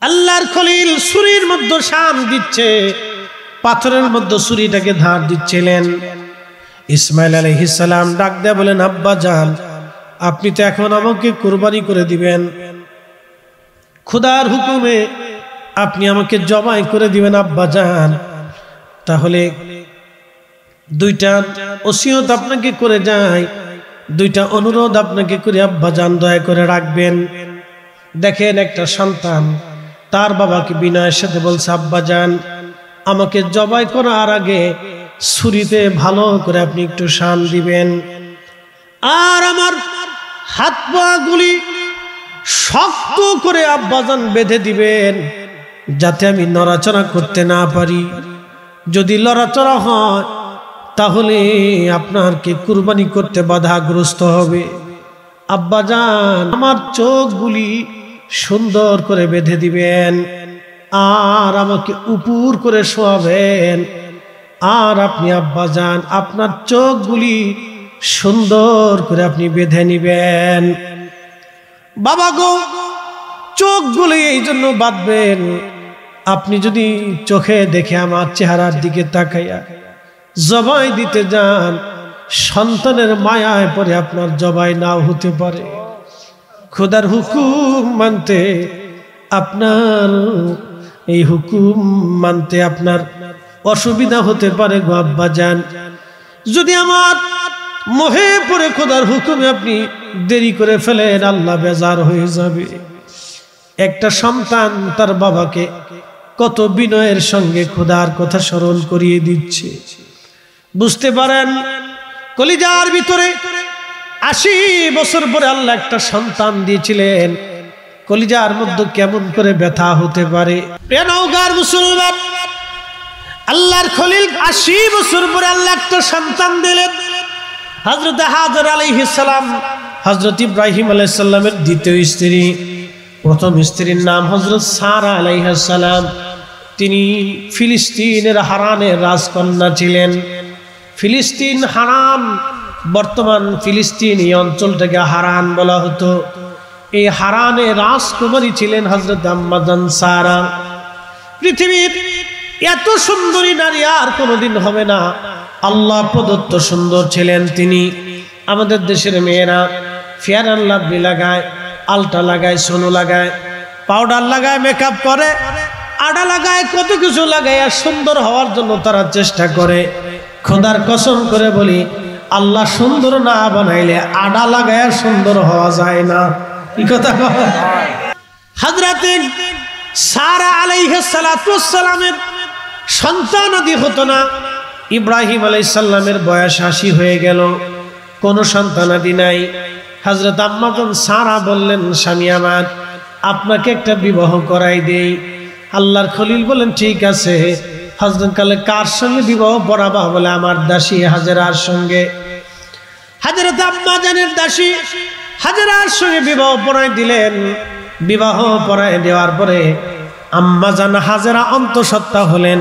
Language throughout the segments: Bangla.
আল্লাহর খলিল ছুরির মধ্যে শাম দিচ্ছে, পাথরের মধ্যে ছুরিটাকে ধার দিচ্ছিলেন। ইসমাইল আলাইহিস সালাম ডাক দেয়া বলেন, আব্বা জান, আপনি তো এখন আমাকে কুরবানি করে দিবেন, খোদার হুকুমে আপনি আমাকে জবাই করে দিবেন আব্বা জান। তাহলে দুইটা ওসিয়ত আপনাকে করে যায়, দুইটা অনুরোধ আপনাকে করে আব্বা জান দয়া করে রাখবেন। দেখেন একটা সন্তান তার বাবাকে বিনয়ের সাথে বলছে, আব্বা জান, আমাকে জবাই করার আগে ছুরিতে ভালো করে আপনি একটু শান দিবেন, আর আমার হাত পা গুলি শক্ত করে আব্বাজান বেঁধে দিবেন, যাতে আমি নড়াচড়া করতে না পারি। যদি লড়াচড়া হয় তাহলে আপনারকে কুরবানি করতে বাধাগ্রস্ত হবে। আব্বাজান, আমার চোখগুলি সুন্দর করে বেঁধে দিবেন, আর আমাকে উপর করে শোয়াবেন, আর আপনি আব্বাজান আপনার চোখগুলি সুন্দর করে আপনি বেঁধে নিবেন। বাবা গো, চোখগুলি এই জন্য বাঁধবেন, আপনি যদি চোখে দেখে আমার চেহারার দিকে তাকাইয়া জবাই দিতে যান, সন্তানের মায়ায় পড়ে আপনার জবাই নাও হতে পারে। খোদার হুকুম মানতে আপনার এই হুকুম মানতে আপনার অসুবিধা হতে পারে গো আব্বাজান। যদি আমার মোহে পড়ে খোদার হুকুমে আপনি দেরি করে ফেলেন, আল্লাহ বেজার হয়ে যাবে। একটা সন্তান তার বাবাকে কত বিনয়ের সঙ্গে খোদার কথা স্মরণ করিয়ে দিচ্ছে। বুঝতে পারেন, কলিজার ভিতরে ৮০ বছর পরে আল্লাহ একটা সন্তান দিয়েছিলেন, কলিজার মধ্যে কেমন করে ব্যথা হতে পারে। প্রিয়নৌকার মুসলমান, আল্লাহর খলিল ৮০ বছর পরে আল্লাহ একটা সন্তান দিলেন। হযরত হাজর আলাইহিস সালাম হযরত ইব্রাহিম আলাইহিস সালামের দ্বিতীয় স্ত্রী। প্রথম স্ত্রীর নাম হযরত সারা আলাইহিস সালাম। তিনি ফিলিস্তিনের হারানের রাজকন্যা ছিলেন। ফিলিস্তিন হারান, বর্তমান ফিলিস্তিন এই অঞ্চলটাকে হারান বলা হতো। এই হারানে রাজকুমারী ছিলেন হযরত আম্মা জান সারা। পৃথিবীর এত সুন্দরী নারী আর কোনোদিন হবে না, আল্লাহ প্রদত্ত সুন্দর ছিলেন তিনি। আমাদের দেশের মেয়েরা ফেয়ার অ্যান্ড লাভলি লাগায়, আলটা লাগায়, সোনো লাগায়, পাউডার লাগায়, মেকআপ করে, আডা লাগায়, কত কিছু লাগায়, আর সুন্দর হওয়ার জন্য তারা চেষ্টা করে। খোদার কসম করে বলি, আল্লাহ সুন্দর না বানাইলে আডা লাগায় সুন্দর হওয়া যায় না। কি কথা? হযরত সারা আলাইহিস সালাতু ওয়াস সালামের সন্তানাদি হতো না। ইব্রাহিম আলাইহিস সালামের বয়স ৮০ হয়ে গেল, কোনো সন্তানাদি নাই। হযরত আম্মা জান সারা বললেন, স্বামী আমার, আপনাকে একটা বিবাহ করাই দেই। আল্লাহর খলিল বলেন, ঠিক আছে। হযরত কালে কার সঙ্গে বিবাহ পড়াবা? বলে আমার দাসী হাজেরার সঙ্গে। হযরত আম্মা জানের দাসী হাজেরার সঙ্গে বিবাহ পড়াই দিলেন। বিবাহ পড়াই দেওয়ার পরে আম্মা জান হাজেরা অন্তঃসত্ত্বা হলেন।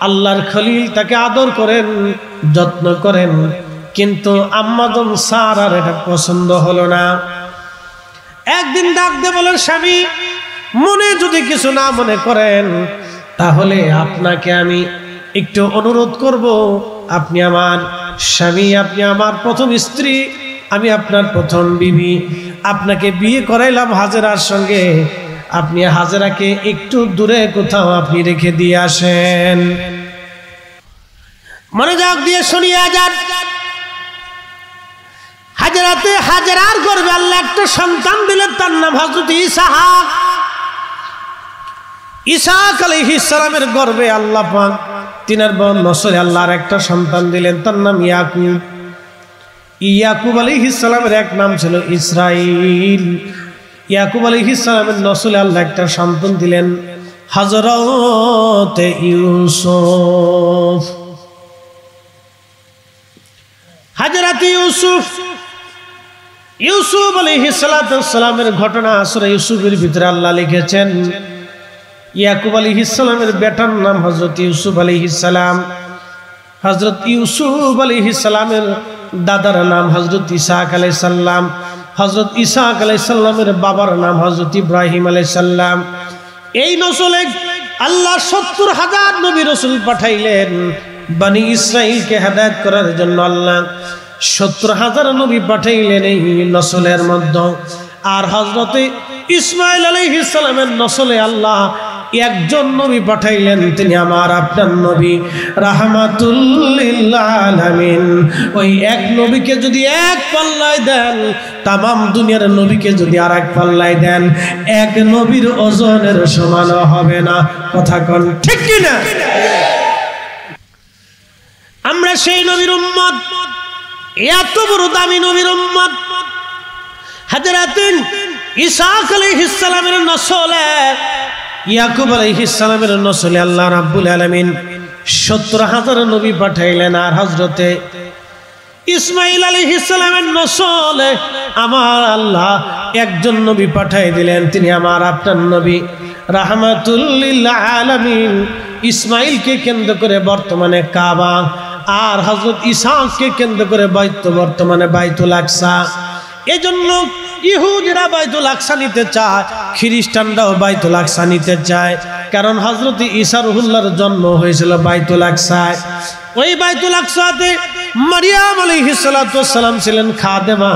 আল্লাহর খলিল তাকে আদর করেন, যত্ন করেন, কিন্তু আম্মা জান সারার এটা পছন্দ হলো না। একদিন ডাক দিয়ে বলেন, স্বামী, মনে যদি কিছু না মনে করেন, তাহলে আপনাকে আমি একটু অনুরোধ করব। আপনি আমার স্বামী, আপনি আমার প্রথম স্ত্রী, আমি আপনার প্রথম বিবি। আপনাকে বিয়ে করাইলাম হাজেরার সঙ্গে, আপনি হাজেরাকে একটু দূরে কোথাও আপনি রেখে দিয়ে আসেন। মনোযোগ দিয়ে শুনিয়া যান। হাজেরার গর্ভে আল্লাহ একটা সন্তান দিলেন, তার নাম হযরত ইসহাক। ইসহাক আলাইহিস সালামের গর্ভে আল্লাহ পাক তিনার বোন নসরে আল্লাহর একটা সন্তান দিলেন, তার নাম ইয়াকুব। ইয়াকুব আলাইহিস সালামের এক নাম ছিল ইসরাইল। ইয়াকুব আলাইহিস সালামের নসলে আল্লাহ একটা সন্তান দিলেন, হযরত ইউসুফ। হযরত ইউসুফ আলাইহিস সালামের ঘটনা সূরা ইউসুফের ভিতরে আল্লাহ লিখেছেন। ইয়াকুব আলাইহিস সালামের বেটার নাম হযরত ইউসুফ আলাইহিস সালাম। হযরত ইউসুফ আলাইহিস সালামের দাদার নাম হযরত ইসহাক আলাইহিস সালাম। হযরত ইসহাক আলাইহিস সালামের বাবার নাম হযরত ইব্রাহিম আলাইহিস সালাম। এই নসলে আল্লাহ ৭০,০০০ নবী রাসূল পাঠাইলেন বনি ইসরাইলকে হেদায়েত করার জন্য। আল্লাহ ৭০,০০০ নবী পাঠাইলেন এই নসলের মধ্যে। আর হযরতে ইসমাঈল আলাইহিস সালামের নসলে আল্লাহ একজন নবী পাঠাইলেন, তিনি আমার আপনার নবী রাহমাতুল লিল আলামিন। ওই এক নবীকে যদি এক পাল্লায় দেন, তামাম দুনিয়ার নবীকে যদি আর এক পাল্লায় দেন, এক নবীর ওজনের সমান হবে না। কথা কোন ঠিক কি না? আমরা সেই নবীর উম্মত, এত বড় দামি নবীর উম্মত। হযরত ইসহাক আলাইহিস সালামের নসলে, ইয়াকুব আলাইহিস সালামের নসলে আল্লাহ রাব্বুল আলামিন ৭০,০০০ নবী পাঠাইলেন। আর হযরতে ইসমাঈল আলাইহিস সালামের নসলে আমার আল্লাহ একজন নবী পাঠাই দিলেন, তিনি আমার আপনার নবী রাহমাতুল লিল আলামিন। ইসমাঈলকে কেন্দ্র করে বর্তমানে কাবা, আর হযরত ইসহাককে কেন্দ্র করে বর্তমানে বাইতুল আকসা। এজন্য ইহুদিরা বাইতুল আকসা নিতে চায়, খ্রিস্টানরাও বাইতুল আকসা নিতে চায়, কারণ হযরত ঈসা রুহুল্লাহর জন্ম হয়েছিল বাইতুল আকসায়। ওই বাইতুল আকসাতে মারিয়াম আলাইহিস সালাতু ওয়াস সালাম ছিলেন খাদেমা,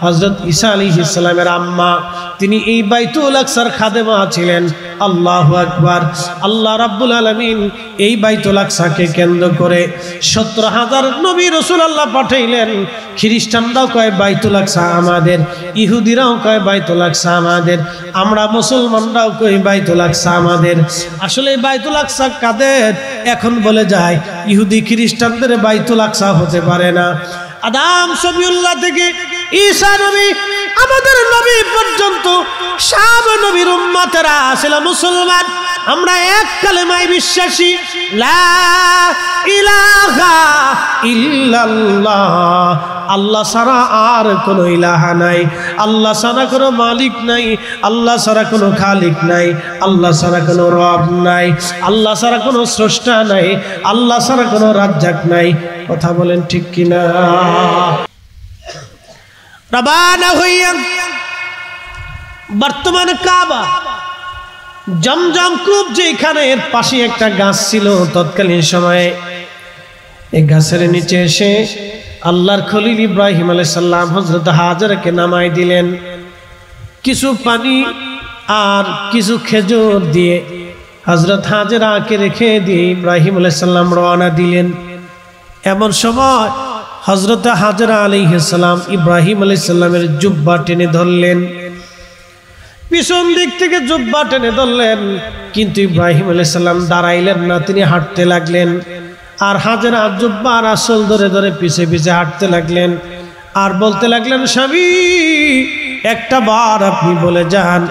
হযরত ঈসা আলাইহিস সালামের আম্মা, তিনি এই বাইতুল আকসার খাদেমা ছিলেন। আল্লাহু আকবার। আল্লাহ রাব্বুল আলামিন এই বাইতুল আকসাকে কেন্দ্র করে ৭০,০০০ নবী রাসূল আল্লাহ পাঠাইলেন। খ্রিস্টানরাও কয় বাইতুল আকসা আমাদের, ইহুদিরাও কয় বাইতুল আকসা আমাদের, আমরা মুসলমানরাও কই বাইতুল আকসা আমাদের। আসলে বাইতুল আকসা কাদের? এখন বলে যায় ইহুদি খ্রিস্টানদের বাইতুল আকসা হতে পারে না। আদম সফিউল্লাহ থেকে ঈসা নবী, আমাদের নবী পর্যন্ত সব নবীর উম্মতেরা ছিল মুসলমান। আমরা এক কালেমায় বিশ্বাসী, লা ইলাহা ইল্লাল্লাহ, আল্লাহ ছাড়া আর কোনো ইলাহা নাই, আল্লাহ ছাড়া কোনো মালিক নাই, আল্লাহ ছাড়া কোনো খালিক নাই, আল্লাহ ছাড়া কোনো রব নাই, আল্লাহ ছাড়া কোনো স্রষ্টা নাই, আল্লাহ ছাড়া কোনো রাজ্জাক নাই। কথা বলেন ঠিক কিনা? রবানা হইয়া বর্তমানে কাবা, জমজম কূপ যেখানে, এর পাশে একটা গাছ ছিল তৎকালীন সময়ে। এই গাছের নিচে এসে আল্লাহর খলিল ইব্রাহিম আলাইহিস সালাম হযরত হাজরাকে নামাই দিলেন। কিছু পানি আর কিছু খেজুর দিয়ে হযরত হাজরাকে রেখে দিয়ে ইব্রাহিম আলাইহিস সালাম রওনা দিলেন। এমন সময় হযরত হাজরা আলাইহিস সালাম ইব্রাহিম আলাইহিস সালামের জুব্বা টেনে ধরলেন, পিছন দিক থেকে জুব্বা টেনে ধরলেন, কিন্তু ইব্রাহিম আলাইহিস সালাম দাঁড়াইলেন না, তিনি হাঁটতে লাগলেন। আর হাজরা জুব্বার আসল ধরে ধরে পিছে পিছে হাঁটতে লাগলেন, আর বলতে লাগলেন, স্বামী একটা বার আপনি বলে যান,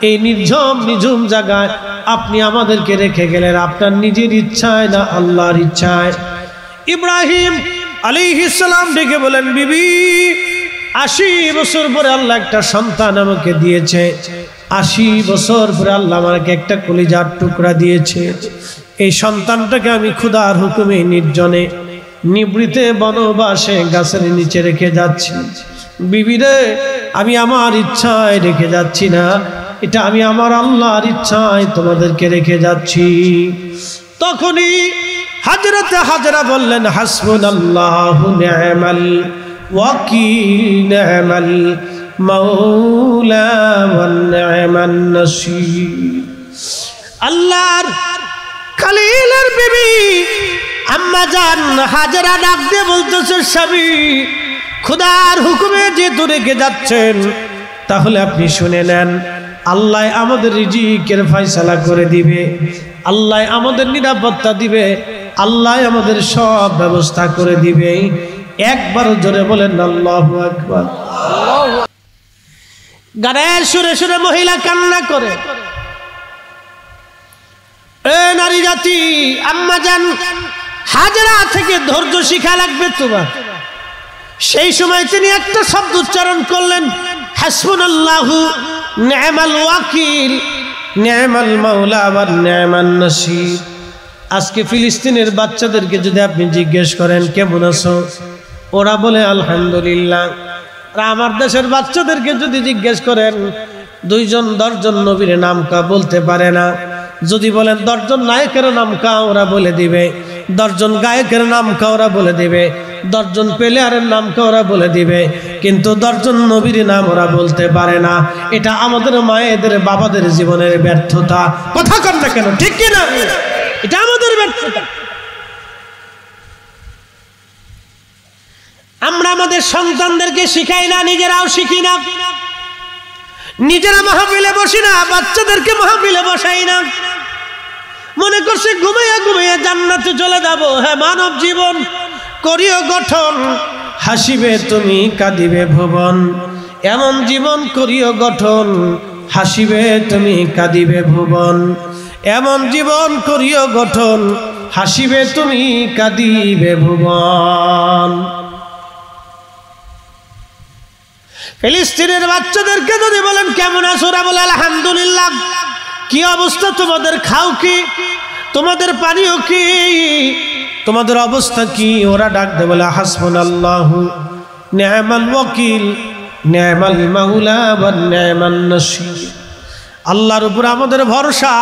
এই নিঝুম জায়গায় আপনি আমাদেরকে রেখে গেলেন আপনার নিজের ইচ্ছায় না আল্লাহর ইচ্ছায়? ইব্রাহিম আলাইহিস সালাম ডেকে বলেন, বিবি ৮০ বছর পরে আল্লাহ একটা সন্তান আমাকে দিয়েছে, ৮০ বছর পরে আল্লাহ আমাকে একটা কলিজার টুকরা দিয়েছে। এই সন্তানটাকে আমি খোদার হুকুমে নির্জনে নিবৃতে বনবাসে গাছের নিচে রেখে যাচ্ছি। বিবি রে, আমি আমার ইচ্ছায় রেখে যাচ্ছি না, এটা আমি আমার আল্লাহর ইচ্ছায় তোমাদেরকে রেখে যাচ্ছি। তখনই হাজরাতে হাজরা বললেন, হাসবুনাল্লাহু নি'মাল ওয়াকিল, নি'মাল মাওলা ওয়া নি'মান নাসীর। আল্লাহর খলিলের বিবি আম্মা জান হাজরা ডাক দিয়ে বলতেছে, স্বামী খোদার হুকুমে যেহেতু রেখে যাচ্ছেন, তাহলে আপনি শুনে নেন, আল্লাহ আমাদের রিজিকের ফয়সালা করে দিবে, আল্লাহ আমাদের নিরাপত্তা দিবে, আল্লাহ আমাদের সব ব্যবস্থা করে দিবে। একবার জোরে বলেন আল্লাহু আকবার। গানের সুরে সুরে মহিলা কান্না করে, এ নারী জাতি, আম্মা জান হাজরা থেকে ধৈর্য শিখা লাগবে তোমার। সেই সময় তিনি একটা শব্দ উচ্চারণ করলেন, হাসবুনাল্লাহু নি'মাল ওয়াকিল, নি'মাল মাওলা ওয়া নি'মান নাসীর। আজকে ফিলিস্তিনের বাচ্চাদেরকে যদি আপনি জিজ্ঞেস করেন কেমন আছো, ওরা বলে আলহামদুলিল্লাহ। আর আমার দেশের বাচ্চাদেরকে যদি জিজ্ঞেস করেন দুইজন 10 জন নবীর নাম কা বলতে পারে না। যদি বলেন 10 জন নায়কের নাম কা, ওরা বলে দিবে। 10 জন গায়কের নাম কা, ওরা বলে দিবে। 10 জন প্লেয়ারের নাম কা, ওরা বলে দিবে। কিন্তু 10 জন নবীর নাম ওরা বলতে পারে না। এটা আমাদের মায়েদের বাবাদের জীবনের ব্যর্থতা। কথা কন না কেন, ঠিক কি না? এটা আমাদের ব্যর্থতা। আমরা আমাদের সন্তানদেরকে শিখাই না, নিজেরাও শিখি না। নিজেরা মাহফিলে বসি না, বাচ্চাদেরকে মাহফিলে বসাই না। মনে করছে ঘুমাইয়া ঘুমাইয়া জান্নাতে চলে যাব। হ্যাঁ, মানব জীবন করিও গঠন, হাসিবে তুমি কাঁদিবে ভুবন। এমন জীবন করিও গঠন, হাসিবে তুমি কাঁদিবে ভুবন। এমন জীবন করিও গঠন, হাসিবে তুমি কাঁদিবে ভুবন। ফিলিস্তিনের বাচ্চাদেরকে যদি বলেন কেমন আছো, ওরা বলে আলহামদুলিল্লাহ। কি অবস্থা তোমাদের? খাও কি? তোমাদের পানিও কি? তোমাদের অবস্থা কি? ওরা ডাক দে বলে হাসবুনাল্লাহু নি'মাল ওয়াকিল নি'মাল মাওলা ওয়া নি'মান নাসির। আল্লাহর উপর আমাদের ভরসা,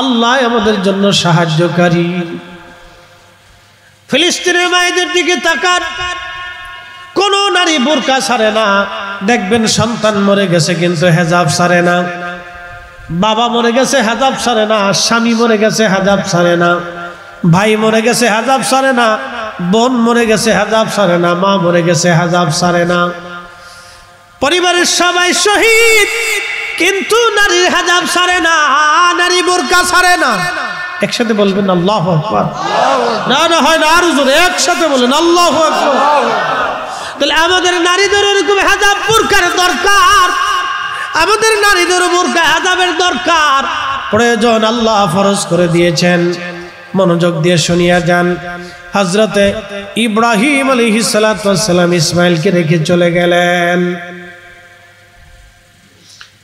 আল্লাহ আমাদের জন্য সাহায্যকারী। ফিলিস্তিনের মায়েদের দিকে তাকান, কোন নারী বোরকা ছাড়ে না। দেখবেন সন্তান মরে গেছে কিন্তু হেজাব ছাড়ে না। বাবা মরে গেছে, হেজাব ছাড়ে না। স্বামী মরে গেছে, হেজাব ছাড়ে না। ভাই মরে গেছে, হেজাব ছাড়ে না। বোন মরে গেছে, হেজাব ছাড়ে না। মা মরে গেছে, হেজাব ছাড়ে না। পরিবারের সবাই শহীদ, কিন্তু নারীর হেজাব ছাড়ে না, নারী বোরকা ছাড়ে না। একসাথে বলবেন আল্লাহু আকবার। না না হয় না, আরো জোরে একসাথে বলেন আল্লাহু আকবার। তাহলে আমাদের নারীদের এরকম হেজাব বোরকার দরকার। আমাদের নারীদের বোরকা হেজাবের দরকার, প্রয়োজন। আল্লাহ ফরজ করে দিয়েছেন। মনোযোগ দিয়ে শুনিয়া যান। হযরতে ইব্রাহিম আলাইহিস সালাতু ওয়াস সালাম ইসমাঈলকে রেখে চলে গেলেন।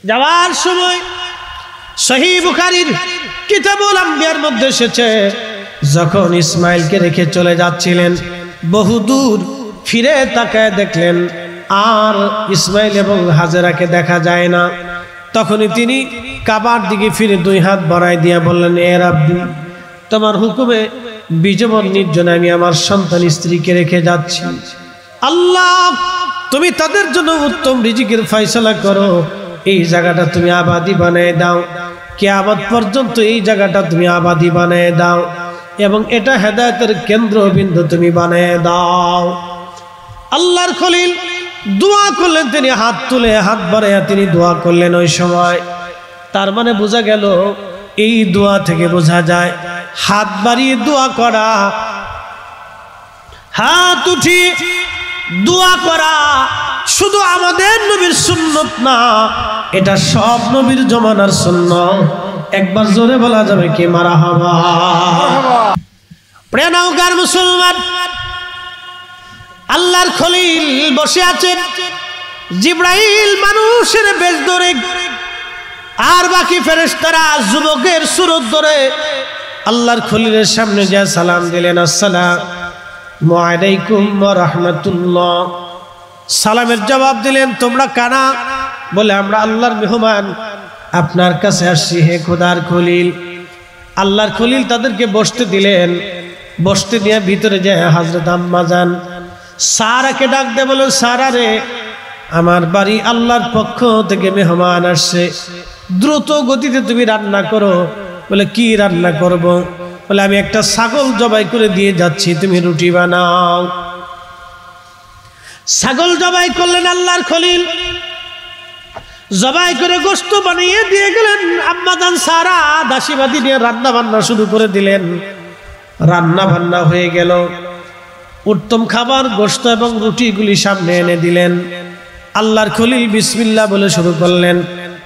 যাওয়ার সময় সহিহ বুখারীর কিতাবুল আম্বিয়ার মধ্যে এসেছে, যখন ইসমাঈলকে রেখে চলে যাচ্ছিলেন, বহুদূর ফিরে তাকায় দেখলেন আর ইসমাঈল এবং হাজেরাকে দেখা যায় না। তখনই তিনি কাবার দিকে ফিরে 2 হাত বাড়ায় দিয়ে বললেন, এ রাব্বি, তোমার হুকুমে বিজবন নির্জনে আমি আমার সন্তান স্ত্রীকে রেখে যাচ্ছি। আল্লাহ, তুমি তাদের জন্য উত্তম রিজিকের ফয়সালা করো। এই জায়গাটা তুমি আবাদি বানিয়ে দাও, কিয়ামত পর্যন্ত এই জায়গাটা তুমি আবাদি বানিয়ে দাও, এবং এটা হেদায়েতের কেন্দ্রবিন্দু তুমি বানিয়ে দাও। আল্লাহর খলিল দোয়া করলেন। তিনি হাত তুলে হাত বাড়াইয়া তিনি দোয়া করলেন। ওই সময় তার মানে বোঝা গেল, এই দোয়া থেকে বোঝা যায় হাত বাড়িয়ে দোয়া করা, হাত উঠিয়ে দোয়া করা শুধু আমাদের নবীর সুন্নত না, এটা সব নবীর জমানার সুন্নত। একবার জোরে বলা যাবে কি মারহাবা। প্রিয় নওগাঁর মুসলমান, আল্লাহর খলিল বসে আছেন। জিবরাইল মানুষের বেশ ধরে, আর বাকি ফেরেশতারা যুবকের সুরত ধরে আল্লাহর খলিলের সামনে যা সালাম দিলেন, আসসালামু আলাইকুম ওয়া রাহমাতুল্লাহ। সালামের জবাব দিলেন, তোমরা কারা? বলে, আমরা আল্লাহর মেহমান, আপনার কাছে আসছি হে খোদার খলিল। আল্লাহর খলিল তাদেরকে বসতে দিলেন। বসতে দিয়ে ভিতরে যায় হযরত আম্মা জান সারাকে ডাক দে, বলে, সারা রে, আমার বাড়ি আল্লাহর পক্ষ থেকে মেহমান আসছে, দ্রুত গতিতে তুমি রান্না করো। বলে, কি রান্না করব? বলে, আমি একটা ছাগল জবাই করে দিয়ে যাচ্ছি, তুমি রুটি বানাও। ছাগল জবাই করলেন আল্লাহর খলিল। জবাই করে গোশত বানিয়ে দিয়ে গেলেন। আম্মা জান সারা দাসীবাদী নিয়ে রান্না বান্না শুরু করে দিলেন। রান্না বান্না হয়ে গেল। উত্তম খাবার গোশত এবং রুটিগুলি সামনে এনে দিলেন। আল্লাহর খলিল বিসমিল্লাহ বলে শুরু করলেন।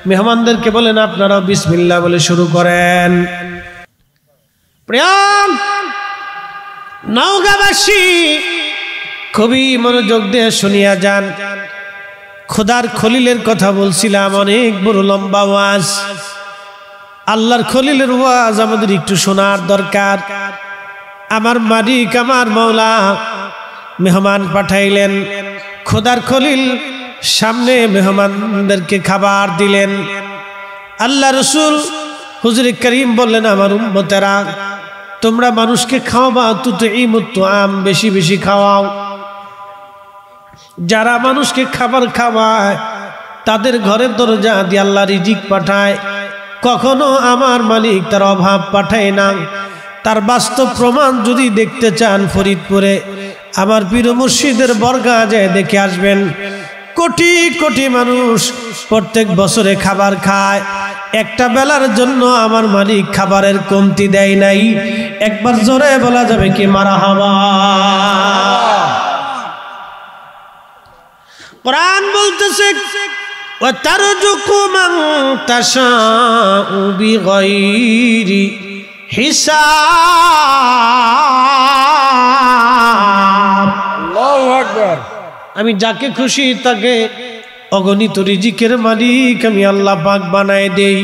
মেহমানদেরকে বলেন, আপনারাও বিসমিল্লাহ বলে শুরু করেন। প্রিয় নওগাঁবাসী, খুবই মনোযোগ দিয়ে শুনিয়া যান। খোদার খলিলের কথা বলছিলাম, অনেক বড় লম্বা ওয়াজ। আল্লাহর খলিলের ওয়াজ আমাদের একটু শোনার দরকার। আমার মালিক, আমার মাওলা মেহমান পাঠাইলেন। খোদার খলিল সামনে মেহমানদেরকে খাবার দিলেন। আল্লাহ রসুল হুজুরে করিম বললেন, আমার উম্মতেরা, তোমরা মানুষকে খাওয়াবা, তুতঈমুত তুআম, বেশি বেশি খাওয়াও। যারা মানুষকে খাবার খাওয়ায় তাদের ঘরের দরজা দিয়ে আল্লাহ রিজিক পাঠায়। কখনো আমার মালিক তার অভাব পাঠায় না। তার বাস্তব প্রমাণ যদি দেখতে চান, ফরিদপুরে আমার পীর মুর্শিদের বর্গা যায় দেখে আসবেন। কোটি কোটি মানুষ প্রত্যেক বছরে খাবার খায়, একটা বেলার জন্য আমার মালিক খাবারের কমতি দেয় নাই। একবার জোরে বলা যাবে কি মারহাবা। কোরআন বলতেছে, ওয়াতারযুকু মান তাশাউ বিগাইরি হিসাব। আল্লাহু আকবার। আমি যাকে খুশি তাকে অগণিত রিজিকের মালিক আমি আল্লাহ পাক বানায় দেই।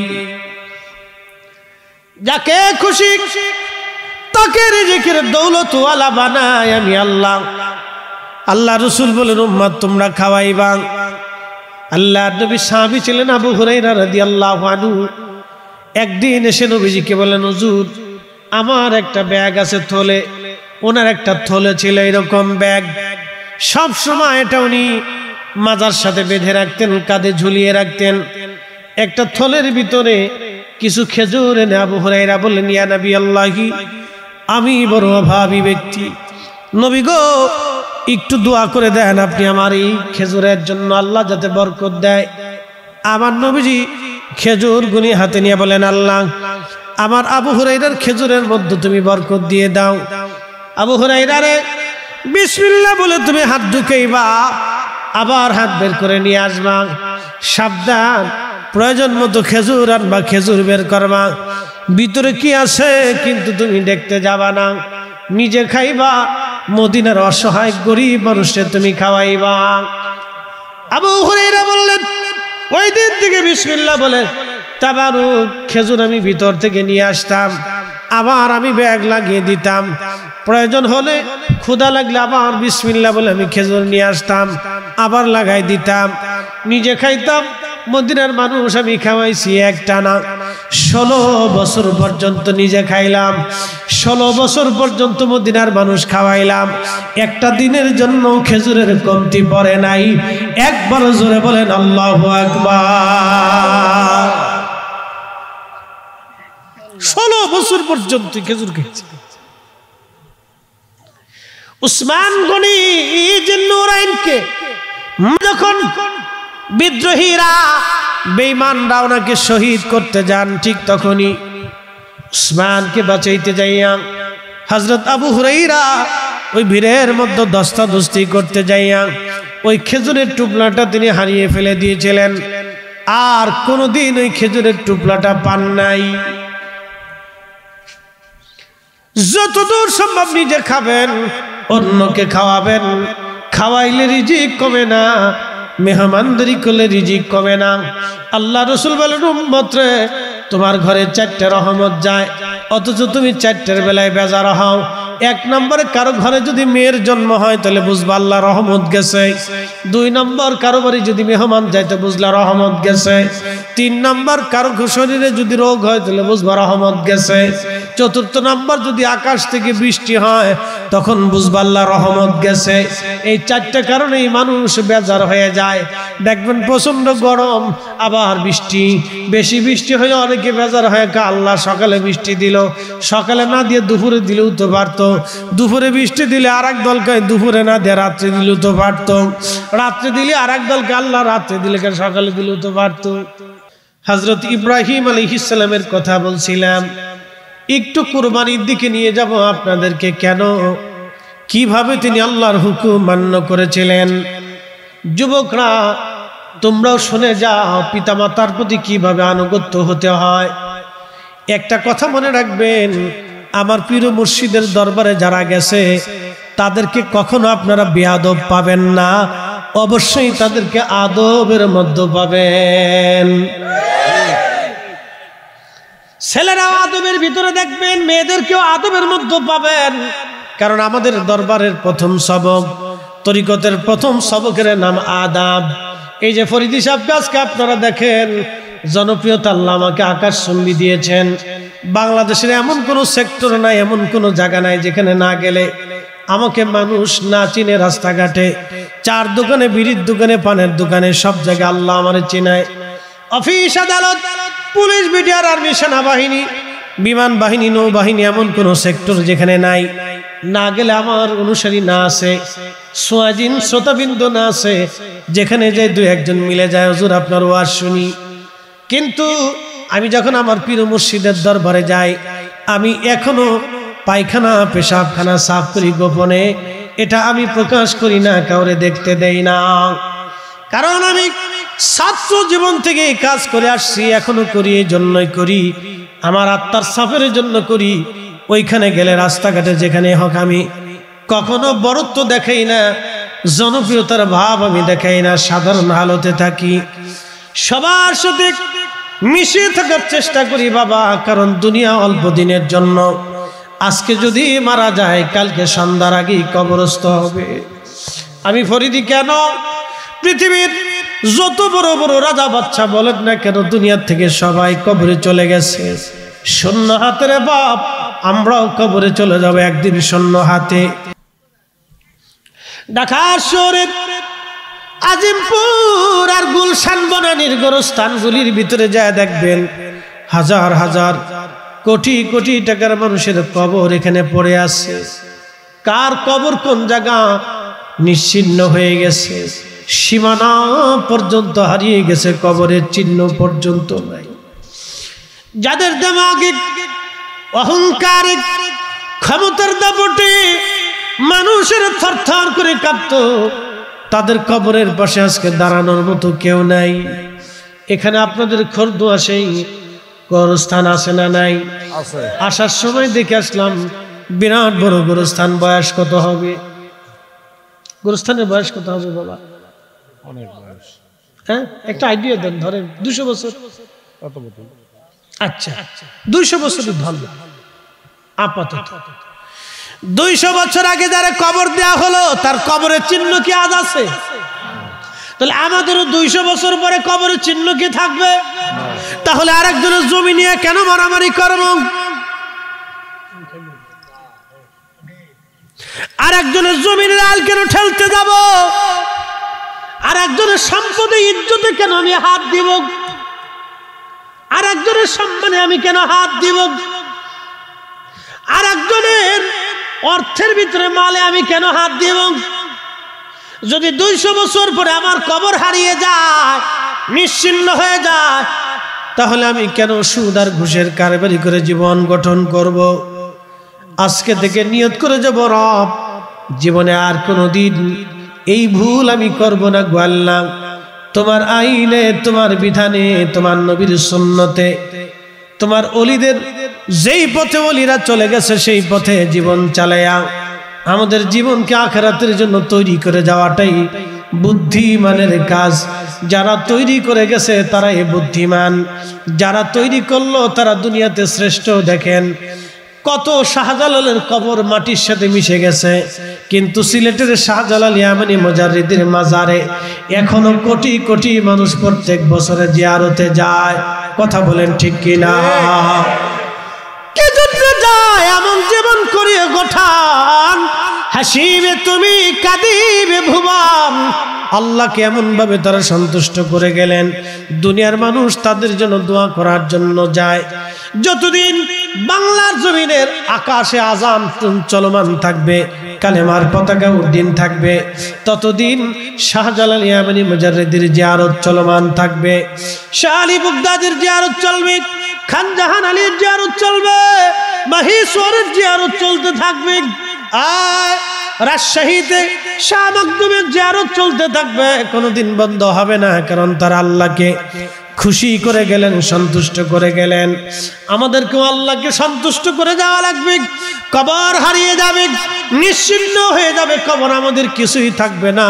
যাকে খুশি তাকে রিজিকের দৌলতওয়ালা বানায় আমি আল্লাহ। আল্লাহ রসুল বলেন, উম্মত তোমরা খাওয়াইবা। আল্লাহর নবী সাহাবী ছিলেন আবু হুরায়রা রাদিয়াল্লাহু আনহু। একদিন এসে নবীজিকে বলেন, হুজুর আমার একটা ব্যাগ আছে থলে। ওনার একটা থলে ছিল এরকম ব্যাগ, সব সময় এটা উনি মাজার সাথে বেঁধে রাখতেন, কাঁধে ঝুলিয়ে রাখতেন। একটা থলের ভিতরে কিছু খেজুর এনে আবু হুরায়রা বললেন, ইয়া নবী আল্লাহি, আমি বড় অভাবী ব্যক্তি, নবী গো একটু দোয়া করে দেন আপনি আমার এই খেজুরের জন্য, আল্লাহ যাতে বরকত দেয়। আমার নবীজি খেজুর গুনি হাতে নিয়ে বলেন, আল্লাহ আমার আবু হুরায়রার খেজুরের মধ্যে তুমি বরকত দিয়ে দাও। আবু হুরায়রা রে বিসমিল্লাহ বলে তুমি হাত ঢুকাইবা, আবার হাত বের করে নিয়ে আসবা। সাবধান, প্রয়োজন মতো খেজুর আনবা, খেজুর বের করবা, ভিতরে কি আছে কিন্তু তুমি দেখতে যাবা না। নিজে খাইবা, মদিনার অসহায় গরিব মানুষকে তুমি খাওয়াইবা। আবু হুরায়রা বললেন, ওই দিন থেকে বিসমিল্লাহ বলে তাবারুক খেজুর আমি ভিতর থেকে নিয়ে আসতাম, আবার আমি ব্যাগ লাগিয়ে দিতাম। প্রয়োজন হলে ক্ষুধা লাগলে আবার বিসমিল্লাহ বলে আমি খেজুর নিয়ে আসতাম, আবার লাগাই দিতাম, নিজে খাইতাম। মদিনার মানুষ আমি খাওয়াইছি একটানা 16 বছর পর্যন্ত নিজে খাইলাম, 16 বছর পর্যন্ত মদিনার মানুষ খাওয়াইলাম। একটা দিনের জন্য খেজুরের কমতি পড়ে নাই। একবার জোরে বলেন আল্লাহু আকবার। 16 বছর পর্যন্ত খেজুর খেয়েছি। উসমান গনি জিন্নুরাইনকে যখন বিদ্রোহীরা বেঈমানরা ওনাকে শহীদ করতে যান, ঠিক তখনই উসমানকে বাঁচাইতে যাইয়া হযরত আবু হুরায়রা ওই ভিড়ের মধ্যে দস্তাদস্তি করতে যাইয়া ওই খেজুরের টুকরাটা তিনি হারিয়ে ফেলে দিয়েছিলেন, আর কোনোদিন ওই খেজুরের টুকরাটা পান নাই। যতদূর সম্ভব নিজে খাবেন, অন্যকে খাওয়াবেন। খাওয়াইলে রিজিক কমে না, মেহমানদারি করলে রিজিক কমে না। আল্লাহ রসুল বলেন, উম্মত রে তোমার ঘরে 4টা রহমত যায়, অথচ তুমি 4টার বেলায় বেজার হও। 1 নম্বরে কারো ঘরে যদি মেয়ের জন্ম হয় তাহলে বুঝবা আল্লাহ রহমত গেছে। 2 নম্বর কারো বাড়ি যদি মেহমান যায় তো বুঝলা রহমত গেছে। 3 নম্বর কারো শরীরে যদি রোগ হয় তাহলে বুঝবা রহমত গেছে। 4র্থ নম্বর যদি আকাশ থেকে বৃষ্টি হয় তখন বুঝবা আল্লাহ রহমত গেছে। এই 4টা কারণেই মানুষ বেজার হয়ে যায়। দেখবেন প্রচন্ড গরম, আবার বৃষ্টি, বেশি বৃষ্টি হয়ে অনেকে বেজার হয়ে আল্লাহ সকালে বৃষ্টি দিল, সকালে না দিয়ে দুপুরে দিলেও তো পারতো। দুপুরে বৃষ্টি দিলে আর এক দলকে দুপুরে না দিয়ে রাত্রে দিলেও তো পারতো। রাত্রে দিলে আর এক দলকে আল্লাহ রাত্রে দিলে সকালে দিলেও তো পারতো। হযরত ইব্রাহিম আলাইহিস সালামের কথা বলছিলাম, একটু কুরবানির দিকে নিয়ে যাব আপনাদেরকে। কেন, কিভাবে তিনি আল্লাহর হুকুম মান্য করেছিলেন। যুবকরা তোমরাও শুনে যাও পিতামাতার প্রতি কিভাবে আনুগত্য হতে হয়। একটা কথা মনে রাখবেন, আমার পীর মুর্শিদের দরবারে যারা গেছে তাদেরকে কখনো আপনারা বেয়াদব পাবেন না, অবশ্যই তাদেরকে আদবের মধ্যে পাবেন। ছেলেরা আদবের ভিতরে দেখবেন, মেয়েদেরকেও আদবের মধ্যে পাবেন। কারণ আমাদের দরবারের প্রথম সবক, তরিকতের প্রথম সবকের নাম আদাব। এই যে ফরিদি সাহেবকে আজকে আপনারা দেখেন, জনপ্রিয়তা আল্লাহ আমাকে আকাশচুম্বী দিয়েছেন। বাংলাদেশের এমন কোনো সেক্টর নাই, এমন কোনো জায়গা নাই যেখানে না গেলে আমাকে মানুষ না চিনে। রাস্তাঘাটে, চার দোকানে, বিড়ির দোকানে, পানের দোকানে, সব জায়গায় আল্লাহ আমারে চিনায়। অফিস, আদালত, পুলিশ, বিডিআর, আর্মি, সেনাবাহিনী, বিমান বাহিনী, নৌবাহিনী, এমন কোনো সেক্টর যেখানে নাই, না গেলে আমার অনুসারী না আছে, সোয়াজিন শ্রোতাবিন্দু না আছে, যেখানে যাই দুই একজন মিলে যায়, হুজুর আপনার ওয়াজ শুনি। কিন্তু আমি যখন আমার পীর মুর্শিদের দরবারে যাই, আমি এখনো পায়খানা পেশাবখানা সাফ করি গোপনে। এটা আমি প্রকাশ করি না, কাউরে দেখতে দেই না, কারণ আমি ছাত্র জীবন থেকে কাজ করে আসছি, এখনো করি। এই জন্যই করি, আমার আত্মার সাফের জন্য করি। ওইখানে গেলে, রাস্তাঘাটে যেখানে হোক, আমি কখনো বড়ত্ব দেখাই না, জনপ্রিয়তার ভাব আমি দেখাই না, সাধারণ হালতে থাকি, সবার সাথে মিশে থাকার চেষ্টা করি বাবা। কারণ দুনিয়া অল্প দিনের জন্য। আজকে যদি মারা যায়, কালকে সন্ধ্যার আগেই কবরস্থ হবে। আমি ফরিদি কেন, পৃথিবীর যত বড় বড় রাজা বাচ্চা বলেন না কেন, দুনিয়ার থেকে সবাই কবরে চলে গেছে শূন্য হাতের বাপ। আমরাও কবরে চলে যাব একদিন শূন্য হাতে। ঢাকা শহরের আজিমপুর আর গুলশান বনানীর গোরস্থানগুলির ভিতরে যায় দেখবেন, হাজার হাজার কোটি কোটি টাকার মানুষের কবর এখানে পড়ে আছে। কার কবর কোন জায়গা নিশ্চিহ্ন হয়ে গেছে, সীমানা পর্যন্ত হারিয়ে গেছে, কবরের চিহ্ন পর্যন্ত নাই। যাদের দিমাগে অহংকার, ক্ষমতার দাপটে মানুষের থরথর করে কাঁপত, তাদের কবরের পাশে আজকে দাঁড়ানোর মতো কেউ নাই। এখানে আপনাদের খোরদুয়া সেই গোরস্থান আছে না নাই? আসার সময় দেখে আসলাম বিরাট বড় গোরস্থান। বয়স কত হবে? গোরস্থানের বয়স কত হবে বাবা? অনেক বয়স। হ্যাঁ, একটা আইডিয়া দেন। ধরেন 200 বছর। আচ্ছা, 200 বছরের ধরল আপাতত। 200 বছর আগে যারা কবর দেয়া হলো, তার কবরের চিহ্ন কি আজ আছে? তাহলে আমাদেরও 200 বছর পরে কবরের চিহ্ন কি থাকবে? তাহলে আরেকজনের জমি নিয়ে কেন মারামারি করব? আরেকজনের জমির আল কেন ঠেলতে যাব? আরেকজনের সম্পদে ইজ্জতে কেন আমি হাত দিব? আরেকজনের সম্মানে আমি কেন হাত দিব? আরেকজনের অর্থের ভিতরে মালে আমি কেন হাত দিব? যদি 200 বছর পরে আমার কবর হারিয়ে যায়, নিশ্চিহ্ন হয়ে যায়, তাহলে আমি কেন সুদ আর ঘুষের কারবারি করে জীবন গঠন করব? আজকে থেকে নিয়ত করে যাব, রব জীবনে আর কোনোদিন এই ভুল আমি করব না গো আল্লাহ। তোমার আইনে, তোমার বিধানে, তোমার নবীর সুন্নতে, তোমার ওলিদের যেই পথে ওলিরা চলে গেছে সেই পথে জীবন চালায়া আমাদের জীবনকে আখিরাতের জন্য তৈরি করে যাওয়াটাই বুদ্ধিমানের কাজ। যারা তৈরি করে গেছে তারাই বুদ্ধিমান, যারা তৈরি করলো তারা দুনিয়াতে শ্রেষ্ঠ। দেখেন কত শাহজালালের কবর মাটির সাথে মিশে গেছে, কিন্তু সিলেটের শাহজালাল ইয়ামানি মুজাররিদের মাজারে এখনো কোটি কোটি মানুষ প্রত্যেক বছরে জিয়ারতে যায়। কথা বলেন ঠিক কিনা? কে জন্য যায়? এমন জীবন করিয়ে গঠান, হাসিবে তুমি, কাঁদিবে ভুবন। আল্লাহকে এমন ভাবে তারা সন্তুষ্ট করে গেলেন, দুনিয়ার মানুষ তাদের জন্য দোয়া করার জন্য যায়। যতদিন বাংলার জমিনের আকাশে আযান চলমান থাকবে, কালেমার পতাকা উড্ডীন থাকবে, ততদিন শাহজালাল ইয়ামানি মুজাররিদের জিয়ারত চলমান থাকবে, শাহ আলী বুগদাদির জিয়ারত চলবে, খান জাহান আলীর জিয়ারত চলবে, মহেশ্বরের জিয়ারত চলতে থাকবে। আর রাজশাহীতে শাহ মখদুমের জিয়ারত চলতে থাকবে, কোনোদিন বন্ধ হবে না, কারণ তারা আল্লাহকে খুশি করে গেলেন, সন্তুষ্ট করে গেলেন। আমাদেরকেও আল্লাহকে সন্তুষ্ট করে যাওয়া লাগবে। কবর হারিয়ে যাবে, নিশ্চিহ্ন হয়ে যাবে কবর, আমাদের কিছুই থাকবে না।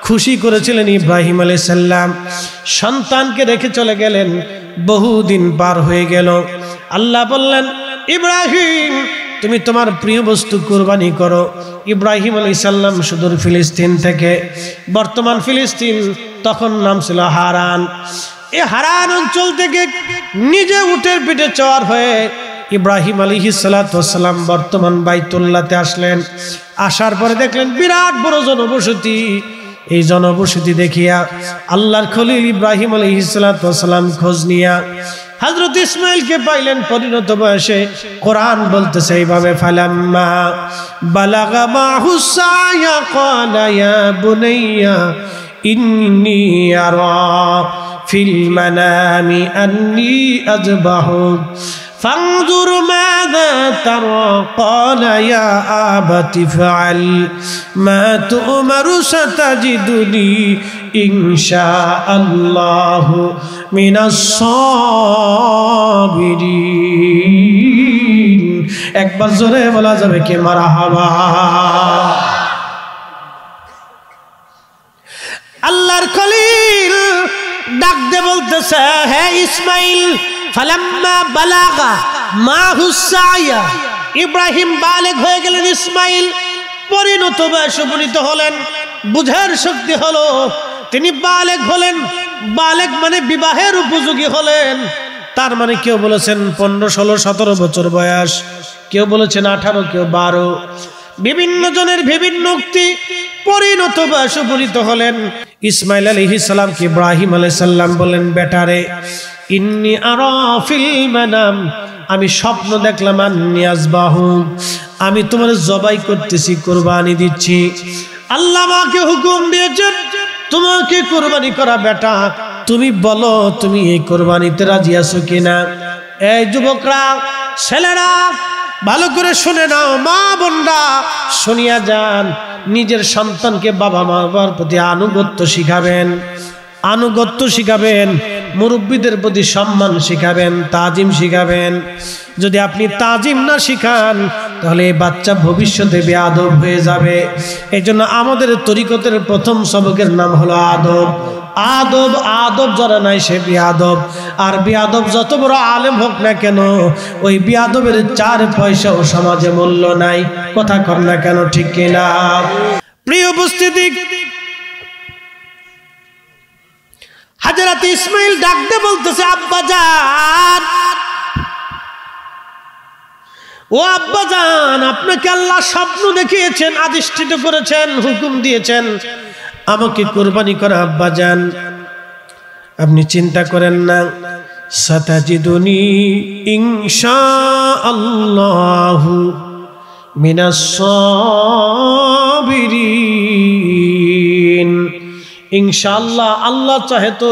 খুশি করেছিলেন ইব্রাহিম আলাইহিস সালাম, সন্তানকে রেখে চলে গেলেন, বহুদিন পার হয়ে গেল। আল্লাহ বললেন, ইব্রাহিম তুমি তোমার প্রিয় বস্তু কুরবানি করো। ইব্রাহিম আলাইহিস সালাম সুদূর ফিলিস্তিন থেকে, বর্তমান ফিলিস্তিন, তখন নাম ছিল হারান, এই হারান অঞ্চল থেকে নিজে উটের পিঠে চড় হয়ে ইব্রাহিম আলাইহিস সালাম বর্তমান বাইতুল্লাহতে আসলেন। আসার পরে দেখলেন বিরাট বড় জনবসতি। এই জনবসতি দেখিয়া আল্লাহর খলিল ইব্রাহিম আলাইহিস সালাম খোঁজ নিয়া হযরত ইসমাঈলকে পাইলেন পরিণত বয়সে। কোরআন বলতেছে এইভাবে, ফালাম্মা বালাগা মাহুস সায়া ক্বালা ইয়া বুনাইয়া ইন্নী আরা ফিল মানামি আন্নী আযবাহুক ফানজুর মাযা তারা ক্বালা ইয়া আবাতি ফাআল মা তু'মারু সাতাজিদুনি ইনশাআল্লাহু মিনাস সাবিরিন। একবার জোরে বলা যাবে কি মারহাবা। আল্লাহর খলিল ডাক দিয়ে বলতেছে, হে ইসমাঈল, ফালাম্মা বালাগা মাহুস সায়া, ইব্রাহিম বালেগ হয়ে গেলেন, ইসমাঈল পরিণত বয়সে উপনীত হলেন, বুঝার শক্তি হলো, তিনি বালেগ হলেন। বালেগ মানে বিবাহের উপযোগী হলেন। তার মানে কেউ বলেছেন 15, 16, 17 বছর বয়স, কেউ বলেছেন 18, কেউ 12, বিভিন্ন জনের বিভিন্ন উক্তি। পরিণত বয়সে উপনীত হলেন। ইসমাঈল আলাইহিস সালামকে ইব্রাহিম আলাইহিস সালাম বলেন, বেটারে, ইন্নী আরা ফিল মানাম, আমি স্বপ্ন দেখলাম, আন্নী আযবাহু, আমি তোমার জবাই করতেছি, কুরবানি দিচ্ছি। আল্লাহ আমাকে হুকুম দিয়েছেন তোমাকে কুরবানি করা। বেটা, তুমি বলো তুমি এই কুরবানিতে রাজি আছো কিনা? এই যুবকরা, ছেলেরা, ভালো করে শুনে নাও, মা বোনরা শুনিয়া যান। নিজের সন্তানকে বাবা মার প্রতি আনুগত্য শিখাবেন, আনুগত্য শিখাবেন, মুরব্বীদের প্রতি সম্মান শিখাবেন, তাজিম শিখাবেন। যদি আপনি তাজিম না শিখান তাহলে এই বাচ্চা ভবিষ্যতে বেয়াদব হয়ে যাবে। এই জন্য আমাদের তরিকতের প্রথম সবকের নাম হলো আদব। আদব, আদব যারা নাই সে বেয়াদব। আর বেয়াদব যত বড় আলেম হোক না কেন, ওই বেয়াদবের 4 পয়সাও সমাজে মূল্য নাই। কথা কর না কেন, ঠিক কিনা? প্রিয় উপস্থিতি, হযরত ইসমাঈল ডাকতে বলতেছে, আব্বাজান, ও আব্বাজান, আপনাকে আল্লাহ স্বপ্ন দেখিয়েছেন, আদিষ্ঠিত করেছেন, হুকুম দিয়েছেন আমাকে কুরবানি করা। আব্বাজান, আপনি চিন্তা করেন না, সাতাজিদুনি ইনশাআল্লাহু মিনাস সাবিরিন। ইনশাআল্লাহ, আল্লাহ চাহে তো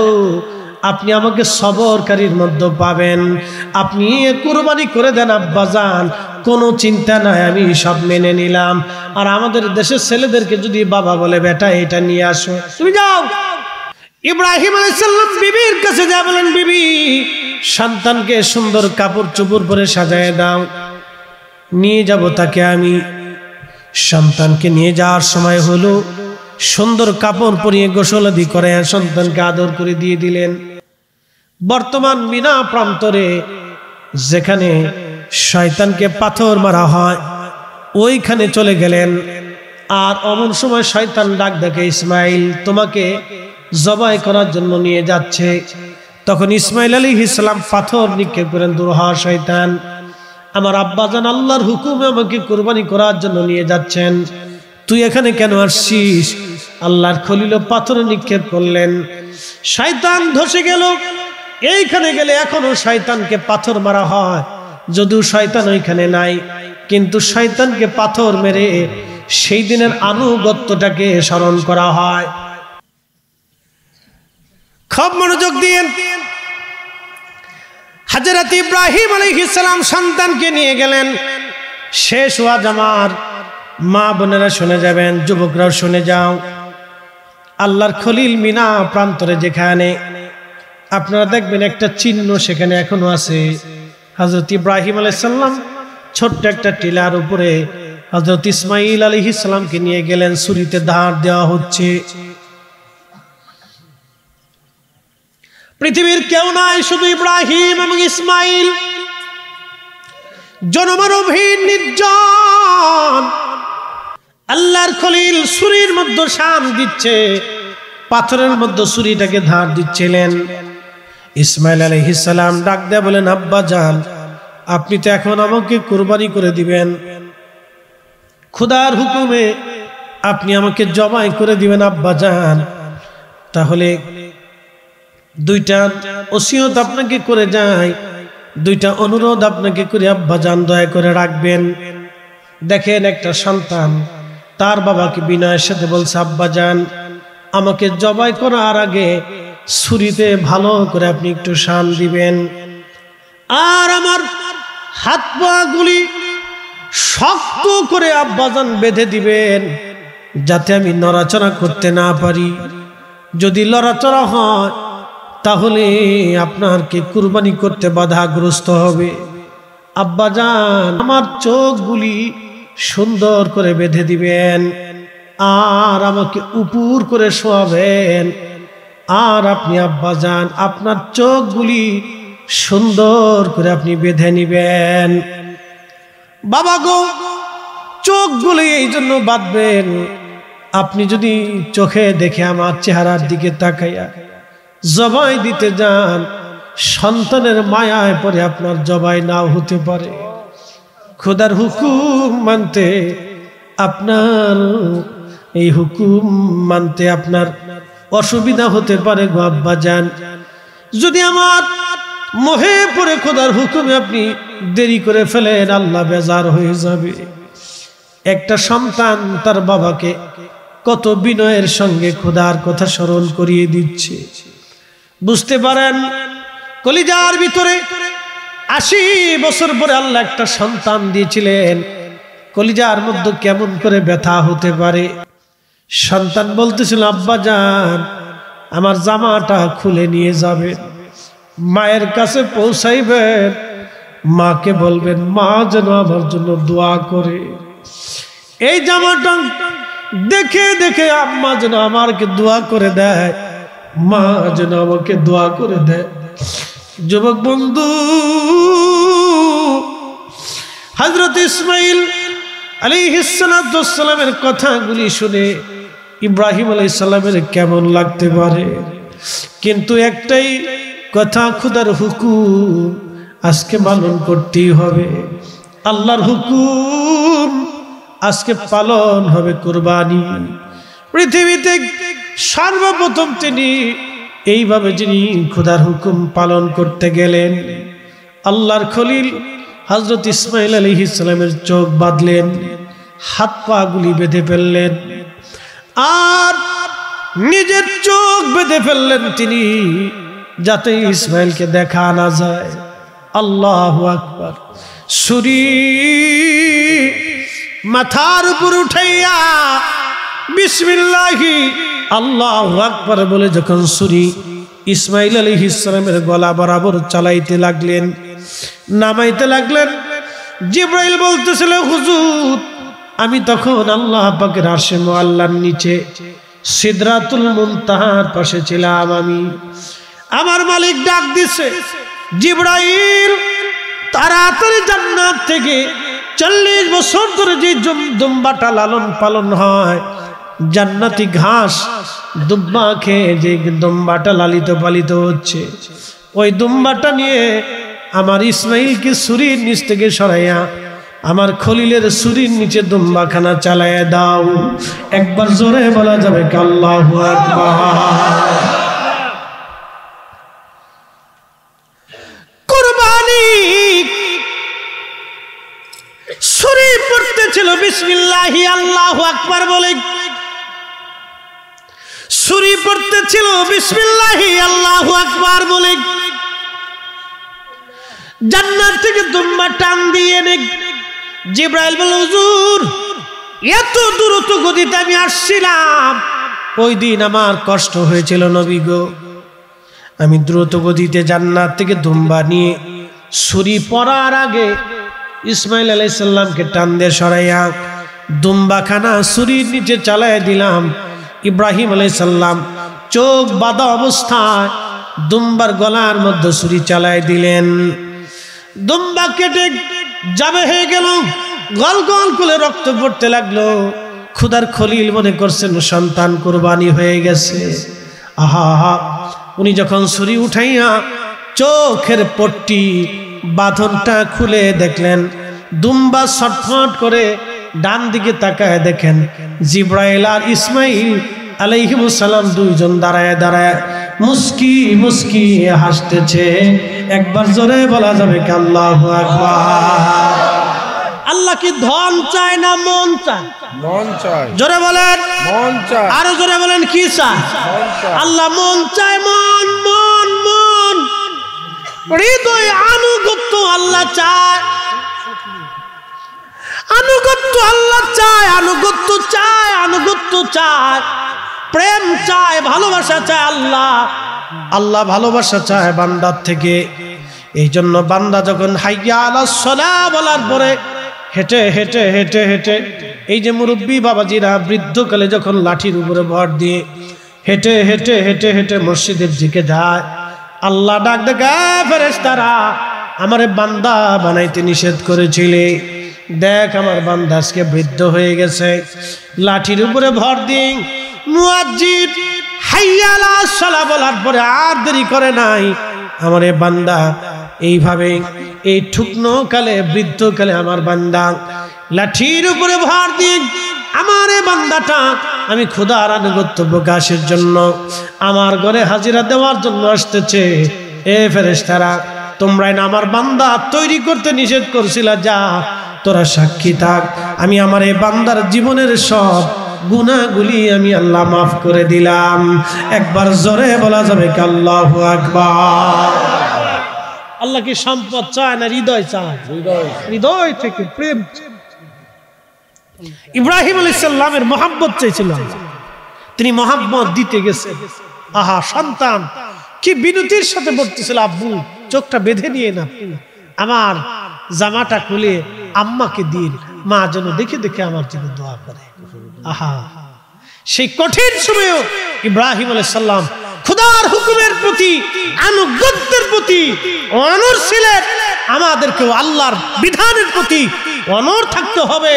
আপনি আমাকে সবরকারীর মধ্যে পাবেন। আপনি কুরবানি করে দেন আব্বাজান, কোনো চিন্তা নাই, আমি সব মেনে নিলাম। আর আমাদের দেশের ছেলেদেরকে যদি বাবা বলে, বেটা এটা নিয়ে আসো, তুমি যাও। ইব্রাহিম আলাইহিস সালাম বিবির কাছে যা বলেন, বিবি, সন্তানকে সুন্দর কাপড় চোপড় পরে সাজায় দাও, নিয়ে যাব তাকে আমি। সন্তানকে নিয়ে যাওয়ার সময় হলো, সুন্দর কাপড় পরিয়ে গোসলাদি করে সন্তানকে আদর করে দিয়ে দিলেন। বর্তমান মিনা প্রান্তরে যেখানে শয়তানকে পাথর মারা হয়, ওইখানে চলে গেলেন। আর অমন সময় শয়তান ডাক দেখে, ইসমাঈল তোমাকে জবাই করার জন্য নিয়ে যাচ্ছে। তখন ইসমাঈল আলাইহিস সালাম পাথর নিক্ষেপ করেন, দূর হ শয়তান, আমার আব্বাজান আল্লাহর হুকুমে আমাকে কুরবানি করার জন্য নিয়ে যাচ্ছেন, তুই এখানে কেন আসছিস? আল্লাহর খলিল পাথর নিক্ষেপ করলেন, শয়তান ধসে গেল। এইখানে গেলে এখনো শয়তানকে পাথর মারা হয়, যদিও শয়তান ওইখানে নাই, কিন্তু শয়তানকে পাথর মেরে সেই দিনের আনুগত্যটাকে স্মরণ করা হয়। খুব মনোযোগ দিয়ে হযরত ইব্রাহিম আলাইহিস সালাম সন্তানকে নিয়ে গেলেন। শেষ ওয়াজ আমার মা বোনেরা শুনে যাবেন, যুবকরাও শুনে যাও। আল্লাহর খলিল মিনা প্রান্তরে যেখানে আপনারা দেখবেন একটা চিহ্ন সেখানে এখনো আছে। হযরত ইব্রাহিম আলাইহিস সালাম ছোট্ট একটা টিলার উপরে হযরত ইসমাঈল আলাইহিস সালামকে নিয়ে গেলেন, ছুরিতে ধার দেওয়া হচ্ছে। পৃথিবীর কেউ নাই, শুধু ইব্রাহিম এবং ইসমাঈল। জনমানবহীন নির্জন। আল্লাহর খলিল ছুরির মধ্যে শান দিচ্ছে, পাথরের মধ্যে ছুরিটাকে ধার দিচ্ছিলেন। ইসমাইল আলাইহিস সালাম ডাক দেয়া বলেন, আব্বা জান, আপনি তো এখন আমাকে কুরবানি করে দিবেন, খোদার হুকুমে আপনি আমাকে জবাই করে দিবেন আব্বা জান। তাহলে দুইটা ওসিয়ত আপনাকে করে যায়, দুইটা অনুরোধ আপনাকে করে আব্বা জান দয়া করে রাখবেন। দেখেন একটা সন্তান তার বাবাকে বিনয়ের সাথে বলছে, আব্বা জান, আমাকে জবাই করার আগে ছুরিতে ভালো করে আপনি একটু শান দিবেন, আর আমার হাত পা গুলি শক্ত করে আব্বাজান বেঁধে দিবেন, যাতে আমি নড়াচড়া করতে না পারি। যদি লড়াচড়া হয় তাহলে আপনারকে কুরবানি করতে বাধাগ্রস্ত হবে। আব্বাজান, আমার চোখগুলি সুন্দর করে বেঁধে দিবেন, আর আমাকে উপর করে শোয়াবেন, আর আপনি আব্বাজান আপনার চোখগুলি সুন্দর করে আপনি বেঁধে নিবেন। বাবা গো, চোখগুলি এই জন্য বাঁধবেন, আপনি যদি চোখে দেখে আমার চেহারার দিকে তাকাইয়া জবাই দিতে যান, সন্তানের মায়ায় পরে আপনার জবাই নাও হতে পারে। খোদার হুকুম মানতে আপনার এই হুকুম মানতে আপনার অসুবিধা হতে পারে গো আব্বাজান। যদি আমার মোহে পড়ে খোদার হুকুমে আপনি দেরি করে ফেলেন, আল্লাহ বেজার হয়ে যাবে। একটা সন্তান তার বাবাকে কত বিনয়ের সঙ্গে খোদার কথা স্মরণ করিয়ে দিচ্ছে। বুঝতে পারেন, কলিজার ভিতরে ৮০ বছর পরে আল্লাহ একটা সন্তান দিয়েছিলেন, কলিজার মধ্যে কেমন করে ব্যথা হতে পারে। সন্তান বলতেছিল, আব্বা জান, আমার জামাটা খুলে নিয়ে যাবেন, মায়ের কাছে পৌঁছাইবেন, মাকে বলবেন মা যেন আমার জন্য দোয়া করে। এই জামাটা দেখে দেখে আম্মা যেন আমাকে দোয়া করে দেয়, মা যেন আমাকে দোয়া করে দেয়। যুবক বন্ধু, হযরত ইসমাইল আলাইহিস সালামের কথাগুলি শুনে ইব্রাহিম আলাইহিস সালামের কেমন লাগতে পারে, কিন্তু একটাই কথা, খোদার হুকুম আজকে পালন করতেই হবে। আল্লাহর হুকুম আজকে পালন হবে, কুরবানি। পৃথিবীতে সর্বপ্রথম তিনি এইভাবে যিনি খোদার হুকুম পালন করতে গেলেন, আল্লাহর খলিল হযরত ইসমাইল আলাইহিস সালামের চোখ বাঁধলেন, হাত পা গুলি বেঁধে ফেললেন, আর নিজের চোখ বেঁধে ফেললেন তিনি, যাতে ইসমাইলকে দেখা না যায়। আল্লাহু আকবার। ছুরি মাথার উপর উঠাইয়া বিসমিল্লাহি আল্লাহু আকবার বলে যখন ছুরি ইসমাইল আলাইহিস সালামের গলা বরাবর চালাইতে লাগলেন, নামাইতে লাগলেন, জিবরাইল বলতেছিল, হুজুর, আমি তখন আল্লাহ পাকের আরশে মুআল্লার নিচে সিদরাতুল মুনতাহার পাশে ছিলাম। আমার মালিক ডাক দিছে, জিবরাইল, তাড়াতাড়ি জান্নাত থেকে 40 বছর ধরে যে দুম্বাটা লালন পালন হয়, জান্নাতি ঘাস দুম্বা খেয়ে যে দুম্বাটা লালিত পালিত হচ্ছে, ওই দুম্বাটা নিয়ে আমার ইসমাইলকে ছুরির নিচ থেকে সরাইয়া আমার খলিলের ছুরির নিচে দুম্বাখানা চালাইয়া দাও। একবার জোরে বলা যাবে কি আল্লাহু আকবার। কুরবানি ছুরি পড়তেছিল বিসমিল্লাহি আল্লাহু আকবার বলে, ছুরি পড়তেছিল বিসমিল্লাহি আল্লাহু আকবার বলে, জান্নাত থেকে দুম্বা টান দিয়ে নে। জিবরাইল বলে, হুজুর, এত দ্রুত গতিতে আমি আসছিলাম, ওই দিন আমার কষ্ট হয়েছিল নবী গো। আমি দ্রুত গতিতে জান্নাত থেকে দুম্বা নিয়ে ছুরি পড়ার আগে ইসমাইল আলাইহিস সালামকে টান দিয়ে সরাইয়া দুম্বাখানা ছুরির নিচে চালাইয়া দিলাম। ইব্রাহিম আলাইহিস সালাম চোখ বাঁধা অবস্থায় দুম্বার গলার মধ্যে ছুরি চালাই দিলেন। দুম্বা কেটে যাবে হয়ে গেল, গল গল করে রক্ত পড়তে লাগলো। খুদার খলিল মনে করছেন সন্তান কুরবানি হয়ে গেছে। আহা, উনি যখন ছুরি উঠাইয়া চোখের পট্টি বাঁধনটা খুলে দেখলেন, দুম্বা ছটফট করে ডান দিকে তাকায় দেখেন জিব্রাইল আর ইসমাইল আলাইহিস সালাম দুইজন দাঁড়ায় দাঁড়ায় মুস্কি মুস্কি হাসতেছে। একবার জোরে বলা যাবে কি আল্লাহু আকবার। আল্লাহ কি ধন চায় না মন চায়? মন চায়। জোরে বলেন মন চায়। আরো জোরে বলেন কি চায়? আল্লাহ মন চায়, মন মন মন হৃদয় আনুগত্য আল্লাহ চায়, আনুগত্য আল্লাহ চায়, আনুগত্য চায়, আনুগত্য চায়, প্রেম চায়, ভালোবাসা চায় আল্লাহ। আল্লাহ ভালোবাসা চায় বান্দার থেকে। এই জন্য বান্দা যখন হাইয়া আলাস সালাহ বলার পরে হেঁটে হেঁটে হেঁটে হেঁটে, এই যে মুরব্বী বাবাজিরা বৃদ্ধকালে যখন লাঠির উপরে ভর দিয়ে হেঁটে হেঁটে হেঁটে হেঁটে মসজিদের দিকে যায়, আল্লাহ ডাক দেখা ফেরেশতারা আমারে বান্দা বানাইতে নিষেধ করেছিলে, দেখ আমার বান্দা আজকে বৃদ্ধ হয়ে গেছে। লাঠির উপরে ভর দিন মুয়াজ্জিন হাইয়া আলাস সালাহ বলার পরে আর দেরি করে নাই, আমারে বান্দা এইভাবে এই ঠুকনো কালে বৃদ্ধকালে আমার বান্দা লাঠির উপরে ভর দিন আমার বান্দাটা আমি খোদার আনুগত্য প্রকাশের জন্য আমার ঘরে হাজিরা দেওয়ার জন্য আসতেছে। এ ফেরেশতারা, তোমরাই না আমার বান্দা তৈরি করতে নিষেধ করছিলা, যা তোরা সাক্ষী থাক, আমি আমার এই বান্দার জীবনের সব গুনাহগুলি আমি আল্লাহ মাফ করে দিলাম। একবার জোরে বলা যাবে কি আল্লাহু আকবার। আল্লাহ কি সম্পদ চায় না হৃদয় চায়? হৃদয় থেকে প্রেম। ইব্রাহিম আলাইহিস সালামের মহব্বত চাইছিল, তিনি মহব্বত দিতে গেছেন। আহা, সন্তান কি বিনতির সাথে বলতেছিল, আব্বু চোখটা বেঁধে নিয়ে না, আমার জামাটা খুলে আম্মাকে দিন, মা যেন দেখে দেখে আমার জন্য দোয়া করে। আহা, সেই কঠিন সময়েও ইব্রাহিম আলাইহিস সালাম খোদার হুকুমের প্রতি আনুগত্যের প্রতি অনড় ছিলেন। আমাদেরকেও আল্লাহর বিধানের প্রতি অনড় থাকতে হবে,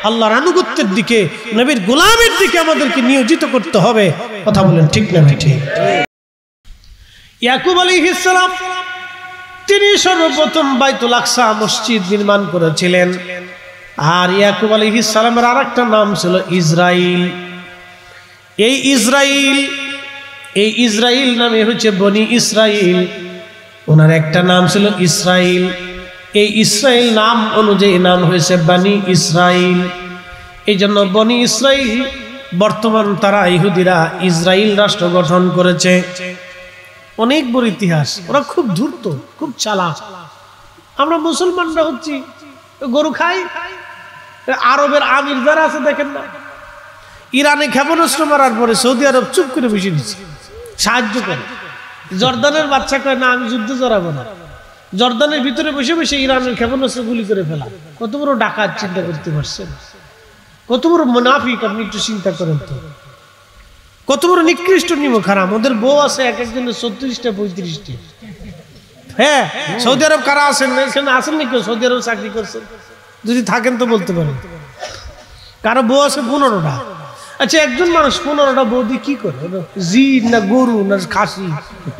আল্লাহর আনুগত্যের দিকে, নবীর গোলামের দিকে আমাদেরকে নিয়োজিত করতে হবে। কথা বলেন ঠিক না ঠিক? ইয়াকুব আলাইহিস সালাম তিনি সর্বপ্রথম বাইতুল আকসা মসজিদ নির্মাণ করেছিলেন। আর ইয়াকুব আলাইহিস সালামের আরেকটা নাম ছিল ইসরাইল। এই ইসরাইল নামে হচ্ছে বনি ইসরাইল। ওনার একটা নাম ছিল ইসরাইল। এই ইসরাইল নাম অনুযায়ী নাম হয়েছে বনি ইসরাইল। এই জন্য বনি ইসরাইল, বর্তমান তারা ইহুদিরা ইসরাইল রাষ্ট্র গঠন করেছে। অনেক বড় ইতিহাস, ওরা খুব ধূর্ত, খুব চালাক। আমরা মুসলমানরা হচ্ছি গরু খাই। আরবের আমির যারা আছে দেখেন না, ইরানে ক্ষেপণাস্ত্র মারার পরে সৌদি আরব চুপ করে বসে দিচ্ছে, সাহায্য করে। জর্দানের বাচ্চা কয় না আমি যুদ্ধ জড়াবো না, জর্দানের ভিতরে বসে বসে ইরানের ক্ষেপণাস্ত্র গুলি করে ফেলা। কত বড় ডাকাত চিন্তা করতে পারছেন? কত বড় মুনাফিক আপনি একটু চিন্তা করেন তো। কত বড় নিকৃষ্ট নিমক হারাম। ওদের বউ আছে এক একজনের 34টা 35টা। হ্যাঁ, সৌদি আরব কারা আছেন? এখানে আসেন নাকি কেউ সৌদি আরব চাকরি করছেন? যদি থাকেন তো বলতে পারেন। কারো বউ আছে 15টা। আচ্ছা, একজন মানুষ 15টা বউ দিয়ে কি করে? জিন না গরু না খাসি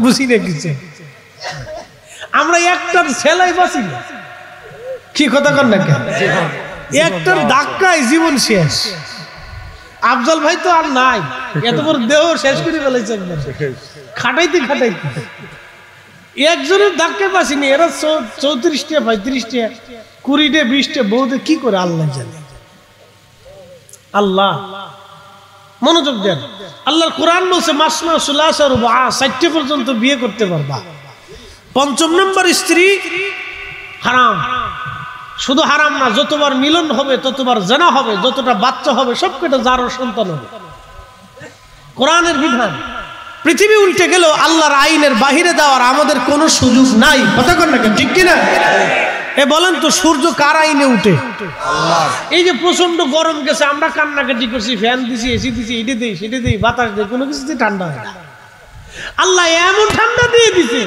বুঝি না কিছু। আমরা একটার ছেলাই বাঁচি না, কি কথা কর না কেন? একটার ধাক্কায় জীবন শেষ। আফজল ভাই তো আর নাই, এত বড় দেহ শেষ করে ফেলেছে খাটাইতে খাটাইতে। একজনের ধাক্কায় বাঁচিনি, এরা 34টা 35টা 20টা 20টা বউদের কি করে আল্লাহ জানে। আল্লাহ মনোযোগ দেন। আল্লাহর কোরআন বলছে মাসনা সুলাসা রুবা, 60 পর্যন্ত বিয়ে করতে পারবা। 5ম নম্বর স্ত্রী হারাম। শুধু হারাম না, যতবার মিলন হবে ততবার জানা হবে, যতটা বাচ্চা হবে সবকটা যার সন্তান হবে। কোরআনের বিধান। পৃথিবী উল্টে গেলেও আল্লাহর আইনের বাহিরে যাওয়ার আমাদের কোনো সুযোগ নাই। কথা কন না, ঠিক কিনা? এ বলেন তো, সূর্য কার আইনে উঠে? এই যে প্রচন্ড গরম গেছে, আমরা কান্নাকাটি করছি, ফ্যান দিছি, এসি দিছি, এটা দিই সেটা দিই, বাতাস দিই, কোনো কিছুতে ঠান্ডা হয় না। আল্লাহ এমন ঠান্ডা দিয়ে দিছে,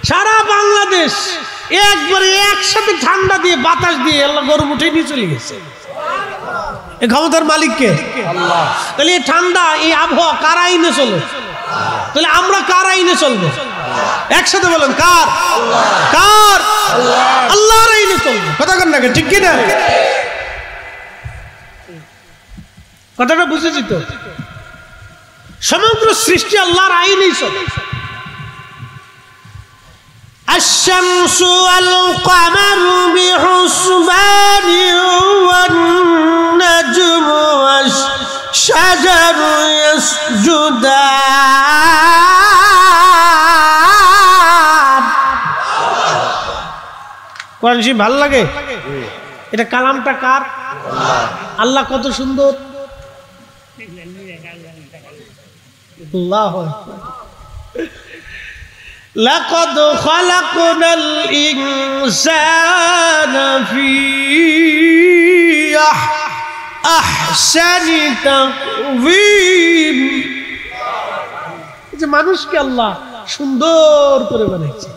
সারা বাংলাদেশ একবারে একসাথে ঠান্ডা দিয়ে বাতাস দিয়ে আল্লাহ গরম উঠে নিয়ে চলে গেছে। এই ক্ষমতার মালিককে আল্লাহ। তাহলে এই ঠান্ডা এই আবহাওয়া কার আইনে চলে? তাহলে আমরা কার আইনে চলবো? একসাথে বলেন কার? কার? আল্লাহর আইনে চলবো। কথা কন না, ঠিক কি না? কথাটা বুঝেছি তো? সমগ্র সৃষ্টি আল্লাহর আইনেই চলে। الشمس والقمر بحسبان والنجم والشجر يسجدان। কোরআন শরীফ ভালো লাগে? এটা কালামটা কার? আল্লাহ কত সুন্দর। আল্লাহু আকবার। لقد خلقنا الإنسان في أحسن تقويم। যে মানুষকে আল্লাহ সুন্দর করে বানাইছে।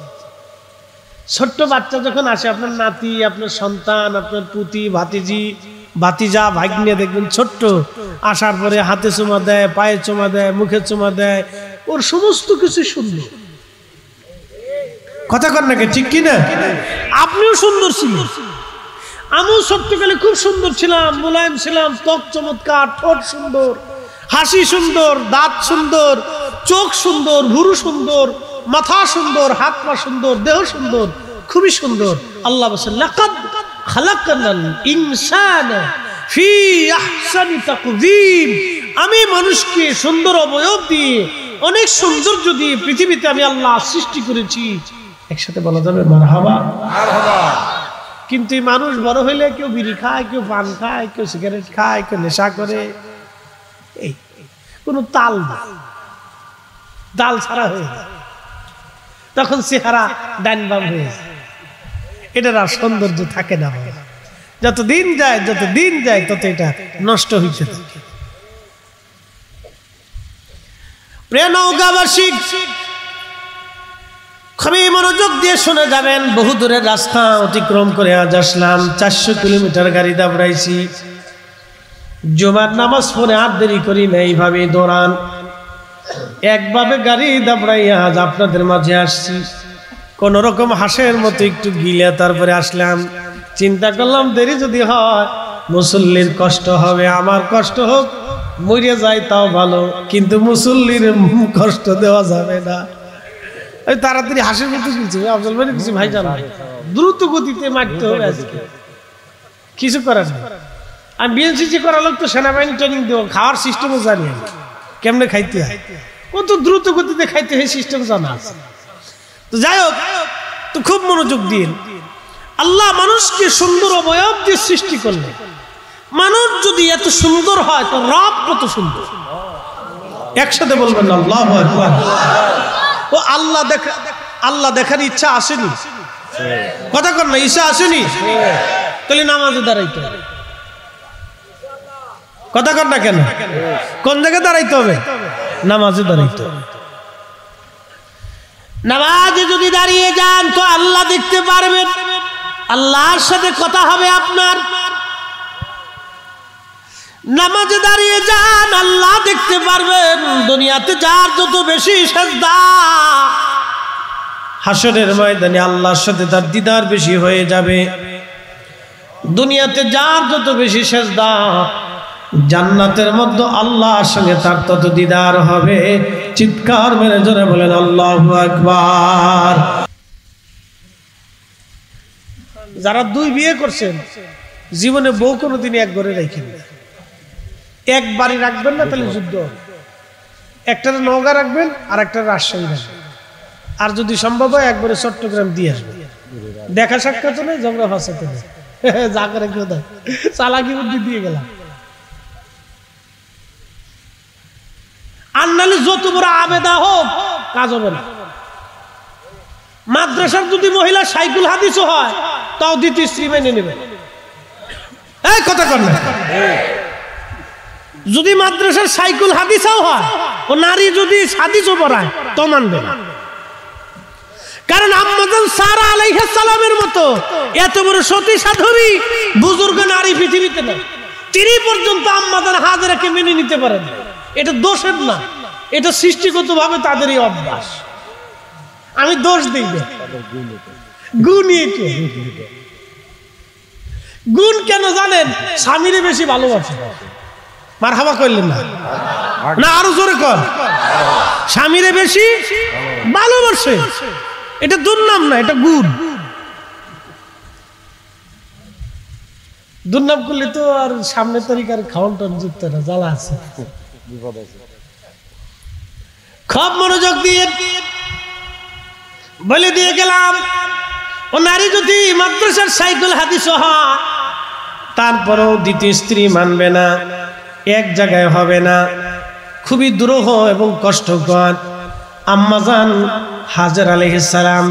ছোট্ট বাচ্চা যখন আসে, আপনার নাতি, আপনার সন্তান, আপনার পুতি, ভাতিজি, ভাতিজা, ভাগ্নে দেখবেন ছোট্ট আসার পরে হাতে চুমা দেয়, পায়ে চুমা দেয়, মুখে চুমা দেয়, ওর সমস্ত কিছু সুন্দর। কথা কর নাকি, ঠিক কিনা? আপনিও সুন্দর ছিলেন, আমিও ছোট্টকালে খুব সুন্দর ছিলাম, মোলায়েম ছিলাম, ত্বক চমৎকার, ঠোঁট সুন্দর, হাসি সুন্দর, দাঁত সুন্দর, চোখ সুন্দর, ভুরু সুন্দর, মাথা সুন্দর, হাত পা সুন্দর, দেহ সুন্দর, খুবই সুন্দর। আল্লাহ বলেন লাকাদ খালাকনাল ইনসানা ফি আহসানি তাকওয়িম। আমি মানুষকে সুন্দর অবয়ব দিয়ে, অনেক সৌন্দর্য দিয়ে পৃথিবীতে আমি আল্লাহ সৃষ্টি করেছি। একসাথে বলা যাবে মারহাবা। কিন্তু এই মানুষ বড় হইলে কেউ বিড়ি খায়, কেউ পান খায়, কেউ সিগারেট খায়, কেউ নেশা করে, এই কোনো তাল না, ডাল ছাড়া হয়ে যায়, তখন চেহারা ডান বাম হয়ে যায়। এটার আর সৌন্দর্য থাকে না। যত দিন যায় তত এটা নষ্ট হইতে থাকে। প্রিয় নওগাঁবাসী, খুবই মনোযোগ দিয়ে শুনে যাবেন। বহু দূরের রাস্তা অতিক্রম করে আজ আসলাম। 400 কিলোমিটার গাড়ি দাবড়াইছি। জুমার নামাজ পড়ে আর দেরি করি না, এইভাবে দৌড়ান। একভাবে গাড়ি দাবড়াইয়া আজ আপনাদের মাঝে আসছি। কোন রকম হাঁসের মতো একটু গিলে তারপরে আসলাম। চিন্তা করলাম দেরি যদি হয় মুসল্লির কষ্ট হবে, আমার কষ্ট হোক, মরে যায় তাও ভালো, কিন্তু মুসল্লির কষ্ট দেওয়া যাবে না। তাড়াতাড়ি হাসির মতো কিছু আফজল ভাই কিছু ভাই জানা দ্রুত গতিতে মারতে হবে, আজকে কিছু করার নেই। আমি বিএনসিসি করা লোক, তো সেনাবাহিনী ট্রেনিং দেবো, খাওয়ার সিস্টেমও জানি আমি, কেমনে খাইতে হয়, কত দ্রুত গতিতে খাইতে হয় সিস্টেম জানা আছে। তো যাই হোক, তো খুব মনোযোগ দিন। আল্লাহ মানুষকে সুন্দর অবয়ব দিয়ে সৃষ্টি করলেন। মানুষ যদি এত সুন্দর হয় তো রব কত সুন্দর। একসাথে বলবেন আল্লাহু আকবার। ও আল্লাহ দেখার ইচ্ছা আসেনি? কথা কর না, ইচ্ছা আসেনি? তাহলে নামাজে দাঁড়াইতে হবে। কথা কর না কেন? কোন জায়গায় দাঁড়াইতে হবে? নামাজে দাঁড়াইতে হবে। নামাজে যদি দাঁড়িয়ে যান তো আল্লাহ দেখতে পারবেন, আল্লাহর সাথে কথা হবে আপনার। নামাজে দাঁড়িয়ে যান, আল্লাহ দেখতে পারবেন। দুনিয়াতে যার যত বেশি সাজদা, হাসরের ময়দানে আল্লাহর সাথে তার দিদার বেশি হয়ে যাবে। দুনিয়াতে যার যত বেশি সাজদা, জান্নাতের মধ্যে আল্লাহর সঙ্গে তার তত দিদার হবে। চিৎকার মেরে জোরে বলেন আল্লাহু আকবার। যারা 2 বিয়ে করছেন, জীবনে বউ কোনোদিনই এক ঘরে রাখেন না। এক বাড়ি রাখবেন না, তাহলে যুদ্ধ। একটা নওগাঁ রাখবেন আর একটা রাজশাহী রাখবেন, আর যদি সম্ভব হয় একবারে চট্টগ্রাম দিয়ে আসবেন। দেখা সাক্ষাৎ নেই, ঝগড়া ফাঁসাতে নেই, যা করে কেউ দেয়, চালাকি বুদ্ধি দিয়ে গেলাম। আর নাহলে যত বড় আবেদা হোক, কাজ হবে না। মাদ্রাসার যদি মহিলা সাইকুল হাদিসও হয়, তাও দ্বিতীয় স্ত্রী মেনে নেবে। এই কথা কর না। যদি মাদ্রাসার সাইকুল হাদিসও হয়, ও নারী যদি হাদিসও পড়ায়, তো মানবে না। কারণ আম্মাজান সারা আলাইহিস সালামের মতো এত বড় সতী সাধবী বুজুর্গ নারী পৃথিবীতে নেই। তিনি পর্যন্ত আম্মাজান হাজেরাকে মেনে নিতে পারেন। এটা দোষের না, এটা সৃষ্টিগতভাবে তাদেরই অভ্যাস। আমি দোষ দিই না, গুণ কেন জানেন? স্বামীরে বেশি ভালোবাসে। মারহাবা করলেন না? না আরো জোরে কর। স্বামীরে বেশি ভালোবাসে, এটা দুর্নাম না, এটা গুণ। দুর্নাম করলে তো আর সামনে তরিকার খাওয়ান টান যুক্ত না, জ্বালা আছে। খুব মনোযোগ দিয়ে বলে দিয়ে গেলাম, ও নারী যদি মাদ্রাসার সাইকেল হাদিস হয়, তারপরেও দ্বিতীয় স্ত্রী মানবে না, এক জায়গায় হবে না, খুবই দুরূহ এবং কষ্টকর। আম্মাজান হাজেরা আলাইহিস সালাম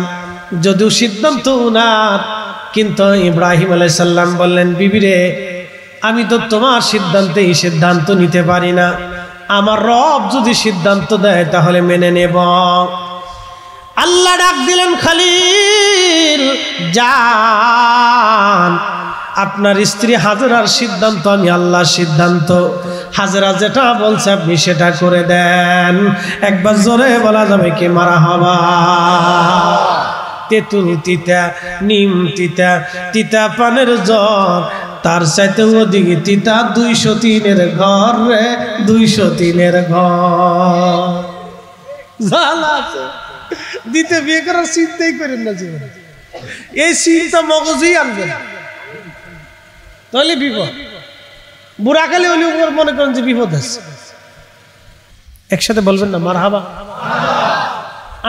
যদিও সিদ্ধান্ত উনার, কিন্তু ইব্রাহিম আলাইহিস সালাম বললেন, বিবি রে, আমি তো তোমার সিদ্ধান্তেই সিদ্ধান্ত নিতে পারি না, আমার রব যদি সিদ্ধান্ত দেয় তাহলে মেনে নেব। আল্লাহ ডাক দিলেন, খলিল যান, আপনার স্ত্রী হাজেরার সিদ্ধান্ত আমি আল্লাহর সিদ্ধান্ত, হাজেরা যেটা বলছে আপনি সেটা করে দেন। একবার জোরে বলা যাবে কি মারহাবা? তেঁতুল তিতা, নিম তিতা, তিতা পানের জ্বর, তার চাইতে ওদিকে তিতা 203-এর ঘর রে, 203-এর ঘর। জ্বালা আছে, দিতে বিয়ে করার চিন্তাই করেন না জীবনে। এই চিন্তা মগজেই আনবে না, তাহলে বিপদ। বুড়াকালে হলে মনে করেন যে বিপদ আছে। একসাথে বলবেন না মারহাবা?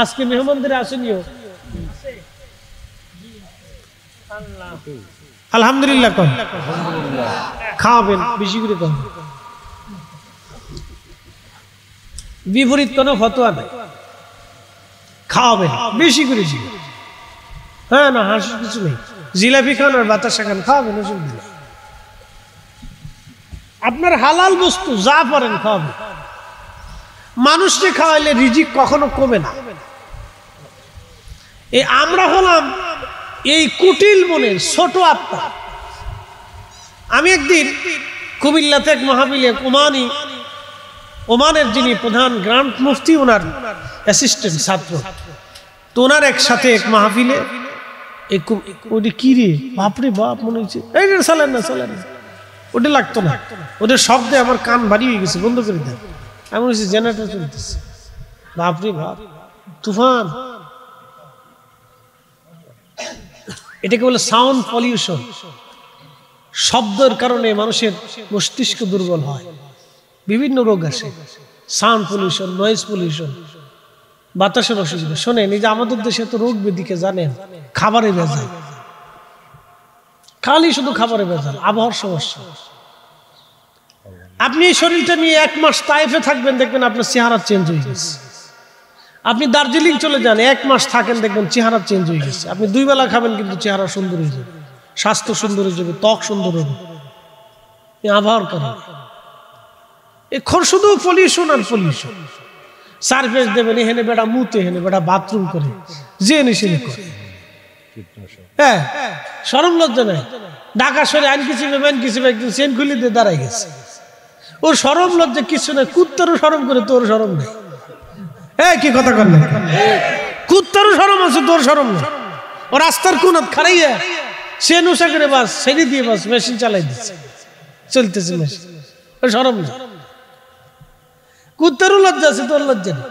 আজকে মেহমানদের আসেনিও আলহামদুলিল্লাহ কন, খাওয়াবেন বেশি করে কন। বিপরীত কোনো ফতোয়া নাই, খাওয়াবেন বেশি করে। হ্যাঁ না, হাসির কিছু নেই। জিলাপি খান আর বাতাসা খান, খাওয়াবেন, অসুবিধা নেই। আপনার হালাল বস্তু যা পারেন খাওয়াবেন। মানুষকে খাওয়াইলে রিজিক কখনো কমে না। এই আমরা হলাম এই কুটিল মনের ছোট আত্মা। আমি একদিন কুমিল্লাতে এক মাহফিলে ওমানের যিনি প্রধান গ্রান্ড মুফতি, ওনার অ্যাসিস্ট্যান্ট ছাত্র, তো ওনার একসাথে এক মাহফিলে ওটা কি রে বাপরে বাপ মনে হচ্ছে, এই চলেন না চলেন না, ওটা লাগতো না, ওদের শব্দে আমার কান ভারী হয়ে গেছে, বন্ধ করে দেয়। এমন হচ্ছে জেনারেটর চলতেছে, বাপরে বাপ তুফান। এটাকে বলে সাউন্ড পলিউশন। শব্দের কারণে মানুষের মস্তিষ্ক দুর্বল হয়, বিভিন্ন রোগ আসে। সাউন্ড পলিউশন, নয়েজ পলিউশন, বাতাসের অসুবিধা। শোনেন, এই যে আমাদের দেশে তো রোগ ব্যাধিকে জানেন, খাবারে ভেজাল, খালি শুধু খাবারে ভেজাল, আবহাওয়ার সমস্যা। আপনি এই শরীরটা নিয়ে 1 মাস তাইফে থাকবেন, দেখবেন আপনার চেহারা চেঞ্জ হয়ে গেছে। আপনি দার্জিলিং চলে যান, 1 মাস থাকেন, দেখবেন চেহারা চেঞ্জ হয়ে গেছে। আপনি 2 বেলা খাবেন, কিন্তু চেহারা সুন্দর হয়ে যাবে, স্বাস্থ্য সুন্দর হয়ে যাবে, ত্বক সুন্দর হবে। আবহাওয়ার কারণে এখন শুধু পলিউশন আর পলিউশন। সারফেস দেবেন, এখানে বেটা মুতে, এখানে বেটা বাথরুম করে, যে নিষেধ করে। হ্যাঁ, শরম লজ্জা নাই। ঢাকা শহরে আইন কিছু একদিন চেন খুলে দিয়ে দাঁড়াই গেছে। ওর শরম লজ্জা কিছু নাই, কুত্তারও শরম করে, তোর শরম নেই। কি কথা কর না, কুত্তারও শরম আছে, তোর শরম নেই। ও রাস্তার কোনাত খারাইয়া সে নেশা করে বাস ছেড়ে দিয়ে বাস মেশিন চালাই দিচ্ছে, চলতেছে মেশিন, ও শরম নেই। কুত্তারও লজ্জা আছে, তোর লজ্জা নেই।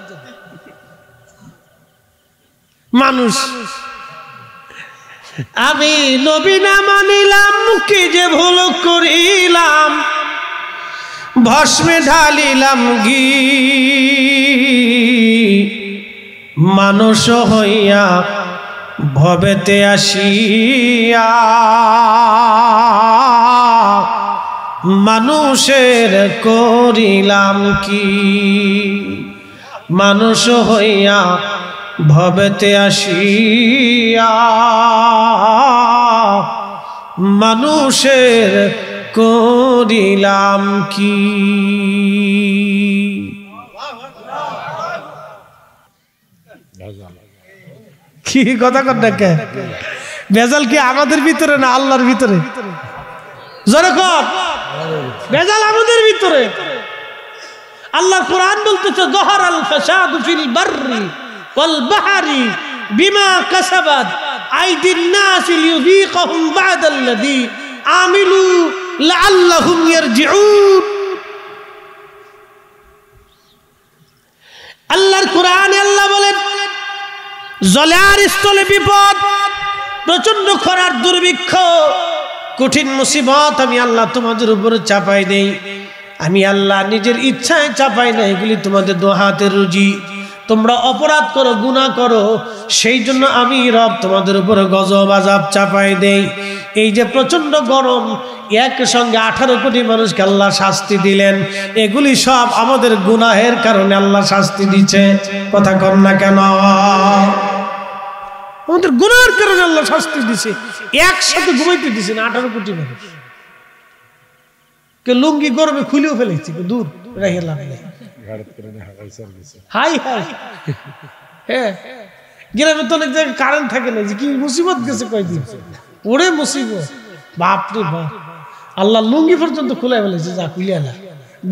মানুষ আমি নবী না মানিলাম, কি যে ভুল করিলাম, ভস্মে ঢালিলাম ঘি, মানুষ হইয়া ভবেতে আসিয়া, মানুষের করিলাম কি, মানুষ হইয়া ভবেতে আসিয়া, মানুষের করিলাম কি। কি কথা কর না কে? ভেজাল কি আমাদের ভিতরে না আল্লাহর ভিতরে? জোরে কর, ভেজাল আমাদের ভিতরে। আল্লাহর কোরআন বলতেছে যাহারাল ফাসাদু ফিল বাররি ওয়াল বাহরি বিমা কাসাবাত আইদিন নাস লিযীকাহুম বা'দাল্লাযী আমিলু লাআল্লাহুম ইয়ারজিউন। আল্লাহর কোরআনে আল্লাহ বলেন জলে আর স্থলে বিপদ, প্রচন্ড খরার দুর্ভিক্ষ, কঠিন মুসিবত আমি আল্লাহ তোমাদের উপরে চাপাই দেই। আমি আল্লাহ নিজের ইচ্ছায় চাপাই না, এগুলি তোমাদের দু হাতের রুজি। তোমরা অপরাধ করো, গুনাহ করো, সেই জন্য আমি রব তোমাদের উপরে গজব আযাব চাপাই দেই। এই যে প্রচন্ড গরম, একসঙ্গে 18 কোটি মানুষকে আল্লাহ শাস্তি দিলেন, এগুলি সব আমাদের গুনাহের কারণে আল্লাহ শাস্তি দিচ্ছে। কথা কর না কেন? আমাদের গুনাহের কারণে আল্লাহ শাস্তি দিছে। একসাথে ঘুমাইতে দিছে না 18 কোটি মানুষ। কে লুঙ্গি গরমে খুলেও ফেলেছে, দূর রেখে লাভ নেই। হাই হাই, হ্যাঁ গ্রামে তো অনেক জায়গায় কারেন্ট থাকে না, যে কি মুসিবত গেছে কয়দিন, ওরে মুসিবত, বাপরে বাপ। আল্লাহ লুঙ্গি পর্যন্ত খুলে ফেলেছে, যা খুলে এলা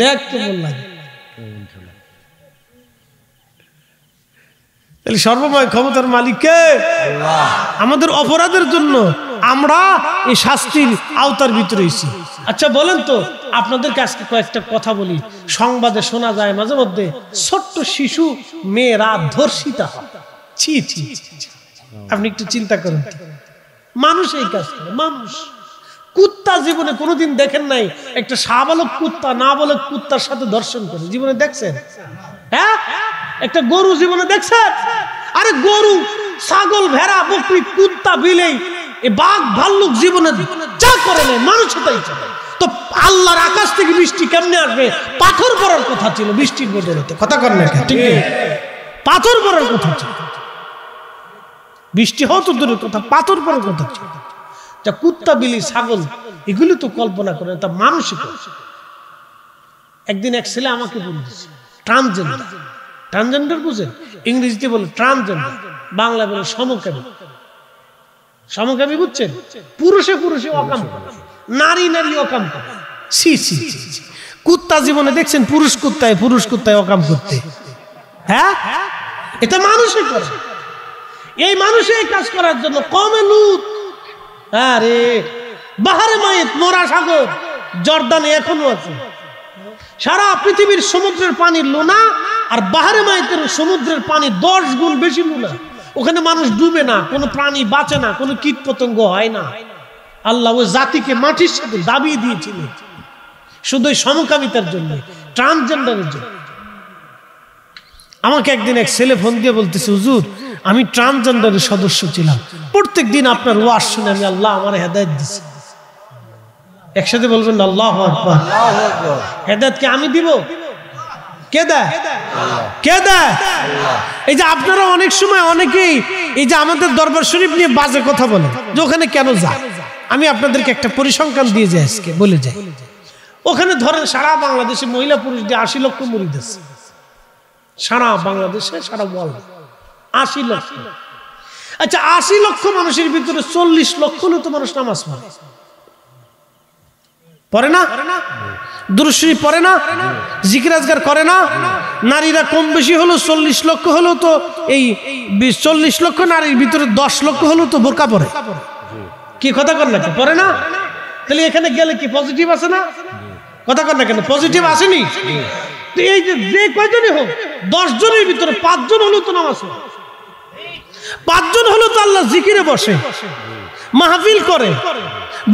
দেখ কেমন লাগে। তাহলে সর্বময় ক্ষমতার মালিক কে? আমাদের অপরাধের জন্য আমরা এই শাস্তির আওতার ভিতরে এসেছি। আচ্ছা বলেন তো, আপনাদেরকে আজকে কয়েকটা কথা বলি। সংবাদে শোনা যায় মাঝে মধ্যে ছোট্ট শিশু মেয়েরা ধর্ষিতা হয়। ছি ছি, আপনি একটু চিন্তা করেন, মানুষ এই কাজ করে। মানুষ, কুত্তা জীবনে কোনোদিন দেখেন নাই একটা শাবালক কুত্তা নাবালক কুত্তার সাথে ধর্ষণ করে? জীবনে দেখছেন? হ্যাঁ, একটা গরু জীবনে দেখছেন? আরে গরু, ছাগল, ভেড়া, বকরি, কুত্তা, বিলাই, এই বাঘ, ভাল্লুক জীবনে যা করে নেই, মানুষ তাই করে। তো আল্লাহর আকাশ থেকে বৃষ্টি কেমনে আসবে? পাথর পড়ার কথা ছিল বৃষ্টির বদলেতে। কথা কর না, ঠিক নেই? পাথর পড়ার কথা ছিল, বৃষ্টি হতো দূরের কথা, পাথর পড়ার কথা ছিল। যা কুত্তা, বিলি, ছাগল এগুলি তো কল্পনা করে, তা মানুষই করে। একদিন এক ছেলে আমাকে বলতেছে ট্রান্সজেন্ডার। ট্রান্সজেন্ডার বুঝেন? ইংরেজিতে বলে ট্রান্সজেন্ডার, বাংলা বলে সমকামী। সমকামী বুঝছেন? পুরুষে পুরুষে অকাম করে, নারী নারী অকাম করে। ছি ছি, কুত্তা জীবনে দেখছেন পুরুষ কুত্তায় অকাম করতে? হ্যাঁ, এটা মানুষই করে। এই মানুষে এই কাজ করার জন্য কমে লুত। আরে বাহারে মায়ের মরা সাগর জর্দানে এখনো আছে। সারা পৃথিবীর সমুদ্রের পানির লোনা আর বাহারে মায়ের সমুদ্রের পানি 10 গুণ বেশি লোনা। ওখানে মানুষ ডুবে না, কোনো প্রাণী বাঁচে না, কোনো কীট পতঙ্গ হয় না। আল্লাহ ওই জাতিকে মাটির সাথে দাবিয়ে দিয়েছিলেন শুধু সমকামিতার জন্য, ট্রান্সজেন্ডারের জন্য। আমাকে একদিন এক ছেলে ফোন দিয়ে বলতেছে, হুজুর আমি ট্রান্সজেন্ডারের সদস্য ছিলাম, প্রত্যেক দিন আপনার ওয়াজ শুনে আমি আল্লাহ আমার হেদায়েত দিয়েছে। একসাথে বলবেন আল্লাহু আকবার। হেদায়েত কি আমি দিব? কে দেয়? কে দেয়? এই যে আপনারা অনেক সময় অনেকেই এই যে আমাদের দরবার শরীফ নিয়ে বাজে কথা বলে, যে ওখানে কেন যায়। আমি আপনাদেরকে একটা পরিসংখ্যান দিয়ে যাই, আজকে বলে যাই। ওখানে ধরেন সারা বাংলাদেশে মহিলা পুরুষ দিয়ে 80 লক্ষ মুরিদ আছে। সারা বাংলাদেশে, সারা ওয়ার্ল্ড 80 লক্ষ। আচ্ছা 80 লক্ষ মানুষের ভিতরে 40 লক্ষ তো মানুষ নামাজ পড়ে না? দুরূদ শরীফ পড়ে না? জিকির আজকার করে না? নারীরা কম বেশি হলো 40 লক্ষ হলো তো এই 40 লক্ষ নারীর ভিতরে 10 লক্ষ হলো তো বোরকা পরে। কি কথা কর না, পরে না? তাহলে এখানে গেলে কি পজিটিভ আছে না? কথা কর না কেন, পজিটিভ আসেনি? এই যে কয়জনই হোক, 10 জনের ভিতরে 5 জন হলো তো নামাজ পড়ে, 5 জন হলো তো আল্লাহ জিকিরে বসে, মাহফিল করে,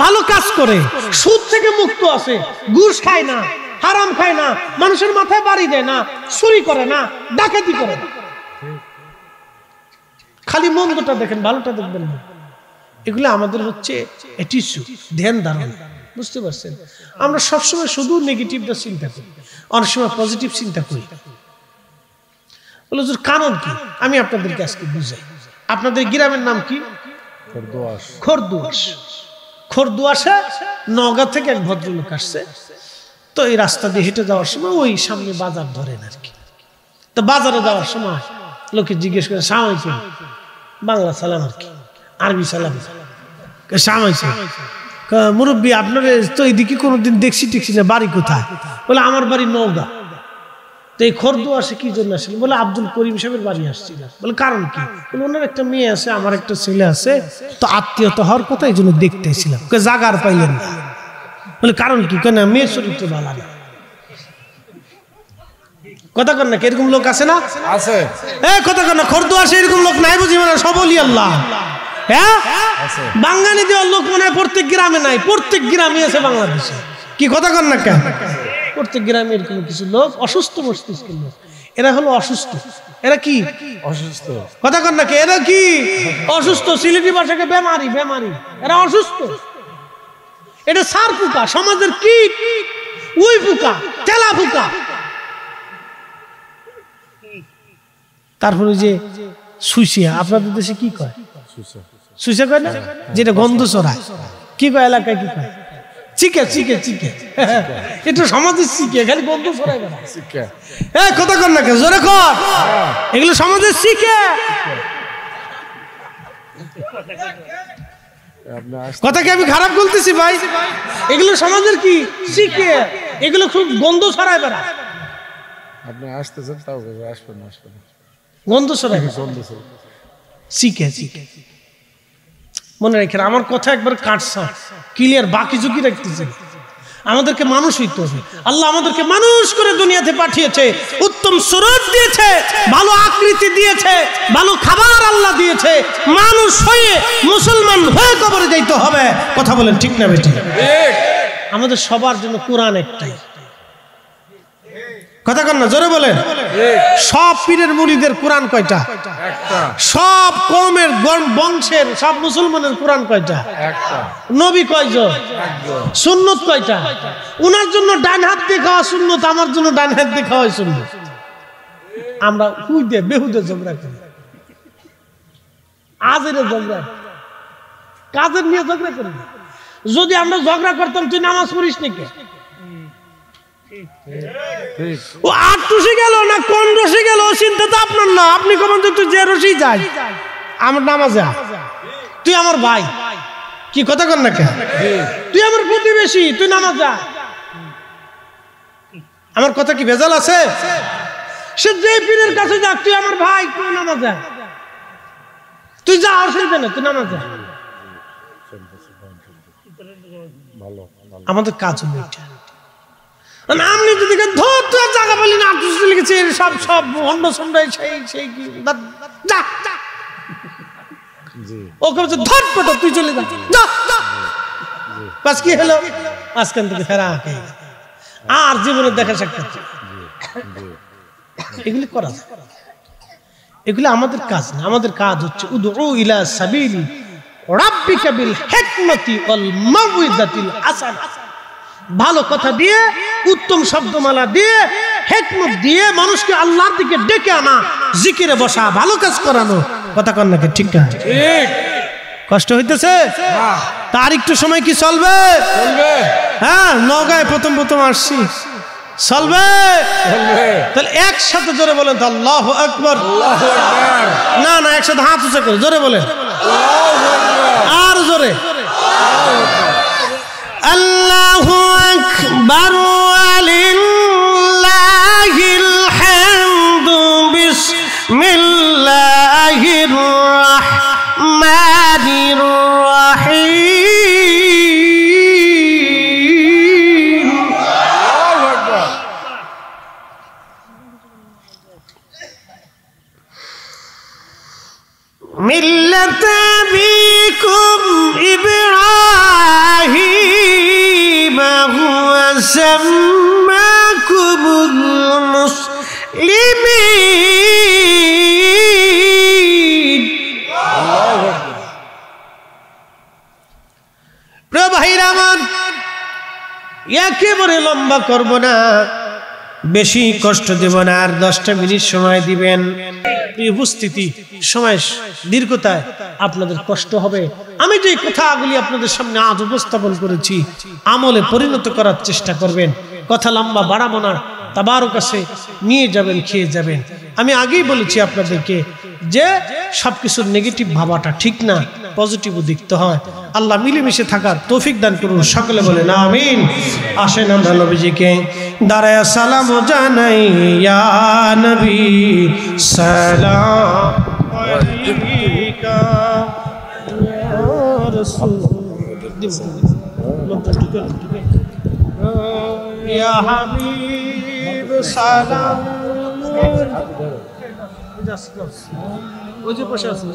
ভালো কাজ করে, সুদ থেকে মুক্ত আছে, ঘুষ খায় না, হারাম খায় না, মানুষের মাথায় বাড়ি দেয় না, চুরি করে না, ডাকাতি করে না। খালি মন্দটা দেখেন, ভালোটা দেখবেন না। এগুলো আমাদের হচ্ছে ধ্যান ধারণা, বুঝতে পারছেন? আমরা সবসময় শুধু নেগেটিভটা চিন্তা করি, অনেক সময় পজিটিভ চিন্তা করি। বলে কারণ কি? আমি আপনাদেরকে আজকে বুঝাই। আপনাদের গ্রামের নাম কি? খরদুয়াশ। খরদুয়াশে নওগাঁ থেকে এক ভদ্রলোক আসছে। তো এই রাস্তা দিয়ে হেঁটে যাওয়ার সময় ওই সামনে বাজার ধরেন আর কি। তো বাজারে যাওয়ার সময় লোকে জিজ্ঞেস করে, সালাম আলাইকুম, বাংলা সালাম আর কি, আরবি সালাম। সামাইছে মুরব্বী আপনার তো এইদিকে কোনোদিন দেখছি টেকছি না, বাড়ি কোথায়? বলে আমার বাড়ি নওগাঁ। তো এই খর্দ আসে কি জন্য আসলে? বলে আব্দুল করিম সাহেবের বাড়ি আসছি। বলে কারণ কি? বলে ওনার একটা মেয়ে আছে, আমার একটা ছেলে আছে, তো আত্মীয়তা হওয়ার কথা, এই জন্য দেখতে এসেছিলাম। জাগার পাইলেন না। বলে কারণ কি? কেন মেয়ের চরিত্র ভালো না। কথা কর না, এরকম লোক আছে না? আছে। কথা কর না, খর্দ আসে এরকম লোক নাই বুঝি মানে সবলি আল্লাহ। হ্যাঁ, বাঙালি দেওয়ার লোক মনে হয় প্রত্যেক গ্রামে নাই, প্রত্যেক গ্রামে আছে বাংলাদেশে। কি কথা কর না কেন? প্রত্যেক গ্রামে এরকম কিছু লোক অসুস্থ মস্তিষ্কের লোক, এরা হলো অসুস্থ। এরা কি অসুস্থ? কথা কর না কে? এরা কি অসুস্থ? সিলেটি ভাষাকে বেমারি, বেমারি। এরা অসুস্থ। এটা সার পোকা, সমাজের কীট, উই পোকা, তেলা পোকা। তারপরে যে সুইসিয়া, আপনাদের দেশে কি কয়? সুইসা কয় না, যেটা গন্ধ ছড়ায়। কি কয় এলাকায়? কি কয়? চিকে, চিকে, চিকে। এটা সমাজের চিকে, খালি গন্ধ ছড়ায় না। কথা কর না কে? জোরে কর। এগুলো সমাজের চিকে। কথা কি আমি খারাপ বলতেছি ভাই? এগুলো সমাজের কি চিকে, এগুলো খুব গন্ধ ছড়ায় বেড়া। আপনি আসতেছেন তাও আসবেন না, আসবেন গন্ধ ছড়ায়, চিকে, চিকে। মনে রাখেন আমার কথা একবার কাটছা ক্লিয়ার, বাকি ঝুঁকি রাখতেছে। আমাদেরকে মানুষ হইতে হবে। আল্লাহ আমাদেরকে মানুষ করে দুনিয়াতে পাঠিয়েছে, উত্তম সুরত দিয়েছে, ভালো আকৃতি দিয়েছে, ভালো খাবার আল্লাহ দিয়েছে। মানুষ হয়ে মুসলমান হয়ে কবরে যাইতে হবে। কথা বলেন ঠিক না বেটি? আমাদের সবার জন্য কোরআন একটাই। কথা কন না, জোরে বলেন। সব পীরের মুরিদের কোরআন কয়টা? একটা। সব কওমের বংশের সব মুসলমানের কোরআন কয়টা? একটা। নবী কয়জন? সুন্নত কয়টা? উনার জন্য ডান হাত দিয়ে খাওয়া সুন্নত, আমার জন্য ডান হাত দিয়ে খাওয়া সুন্নত। আমরা হুইদে বেহুদে ঝগড়া করি, আজের ঝগড়া, কাজের নিয়ে ঝগড়া করি। যদি আমরা ঝগড়া করতাম তুই নামাজ পড়িস নাকি, ও ৮ রশি গেল না কোন রশি গেল চিন্তা তো আপনার না। আপনি কখন তুই যে রশি যাই আমার নামাজে, তুই আমার ভাই। কি কথা কর না কেন? তুই আমার প্রতিবেশী, তুই নামাজ যা। আমার কথা কি ভেজাল আছে? সে যে পীরের কাছে যাক, তুই আমার ভাই, তুই নামাজ যা। তুই যা, অসুবিধা না, তুই নামাজ যা। আমাদের কাজ হলো এটা। আপনি যদি ধর জায়গা বলি না, লিখেছে সব সব হন্ড সন্ডাই সেই সেই কি ও কেছে ধর পটো, তুই চলে যা। বাস কি হলো? আজকাল থেকে ফেরা আর জীবনের দেখা সাক্ষাৎ এগুলি করা যায়। এগুলি আমাদের কাজ না। আমাদের কাজ হচ্ছে উদউ ইলা সাবিলি রাব্বিকা বিল হিকমাতি ওয়াল মাউইযাতিল হাসানাহ। ভালো কথা দিয়ে, উত্তম শব্দমালা দিয়ে, হিকমত দিয়ে মানুষকে আল্লাহর দিকে ডেকে আনা, জিকিরে বসা, ভালো কাজ করানো। কথা কন নাকি? ঠিক না? ঠিক। কষ্ট হইতেছে? তার একটু সময় কি চলবে? চলবে। হ্যাঁ, নওগাঁয় প্রথম প্রথম আসছি, চলবে। তাহলে একসাথে জোরে বলেন তো আল্লাহু আকবার। আল্লাহু আকবার। না না, একসাথে হাত উঁচু করে জোরে বলেন আল্লাহু আকবার। আর জোরে আল্লাহু আকবার ওয়ালিল্লাহিল হামদু বিসমিল্লাহির রাহমানির রাহিম। আল্লাহু আকবার। মিল্লাত আবিকুম ইব্রাহিম হুয়া সাম্মাকুমুল মুসলিমিন। আল্লাহু আকবার। প্রিয় ভাইরা আমার, একেবারে লম্বা করব না, বেশি কষ্ট দেব না, আর 10টা মিনিট সময় দিবেন। উপস্থিতি সময় দীর্ঘতায় আপনাদের কষ্ট হবে। আমি যে কথাগুলি আপনাদের সামনে আজ উপস্থাপন করেছি আমলে পরিণত করার চেষ্টা করবেন। কথা লম্বা বাড়াবো না, তাবারক কাছে নিয়ে যাবেন, খেয়ে যাবেন। আমি আগেই বলেছি আপনাদেরকে যে সবকিছুর নেগেটিভ ভাবাটা ঠিক না, পজিটিভ দেখতে হয়। আল্লাহ মিলেমিশে থাকার তৌফিক দান করুন, সকলে বলেন আমিন। আসেন আমরা নবীজিকে দাঁড়ায় সালাম জানাই, ইয়া নবী সালাম আলাইকা ইয়া রাসূল, ইয়া হাবিব সালাম। ওই যে বসে আছে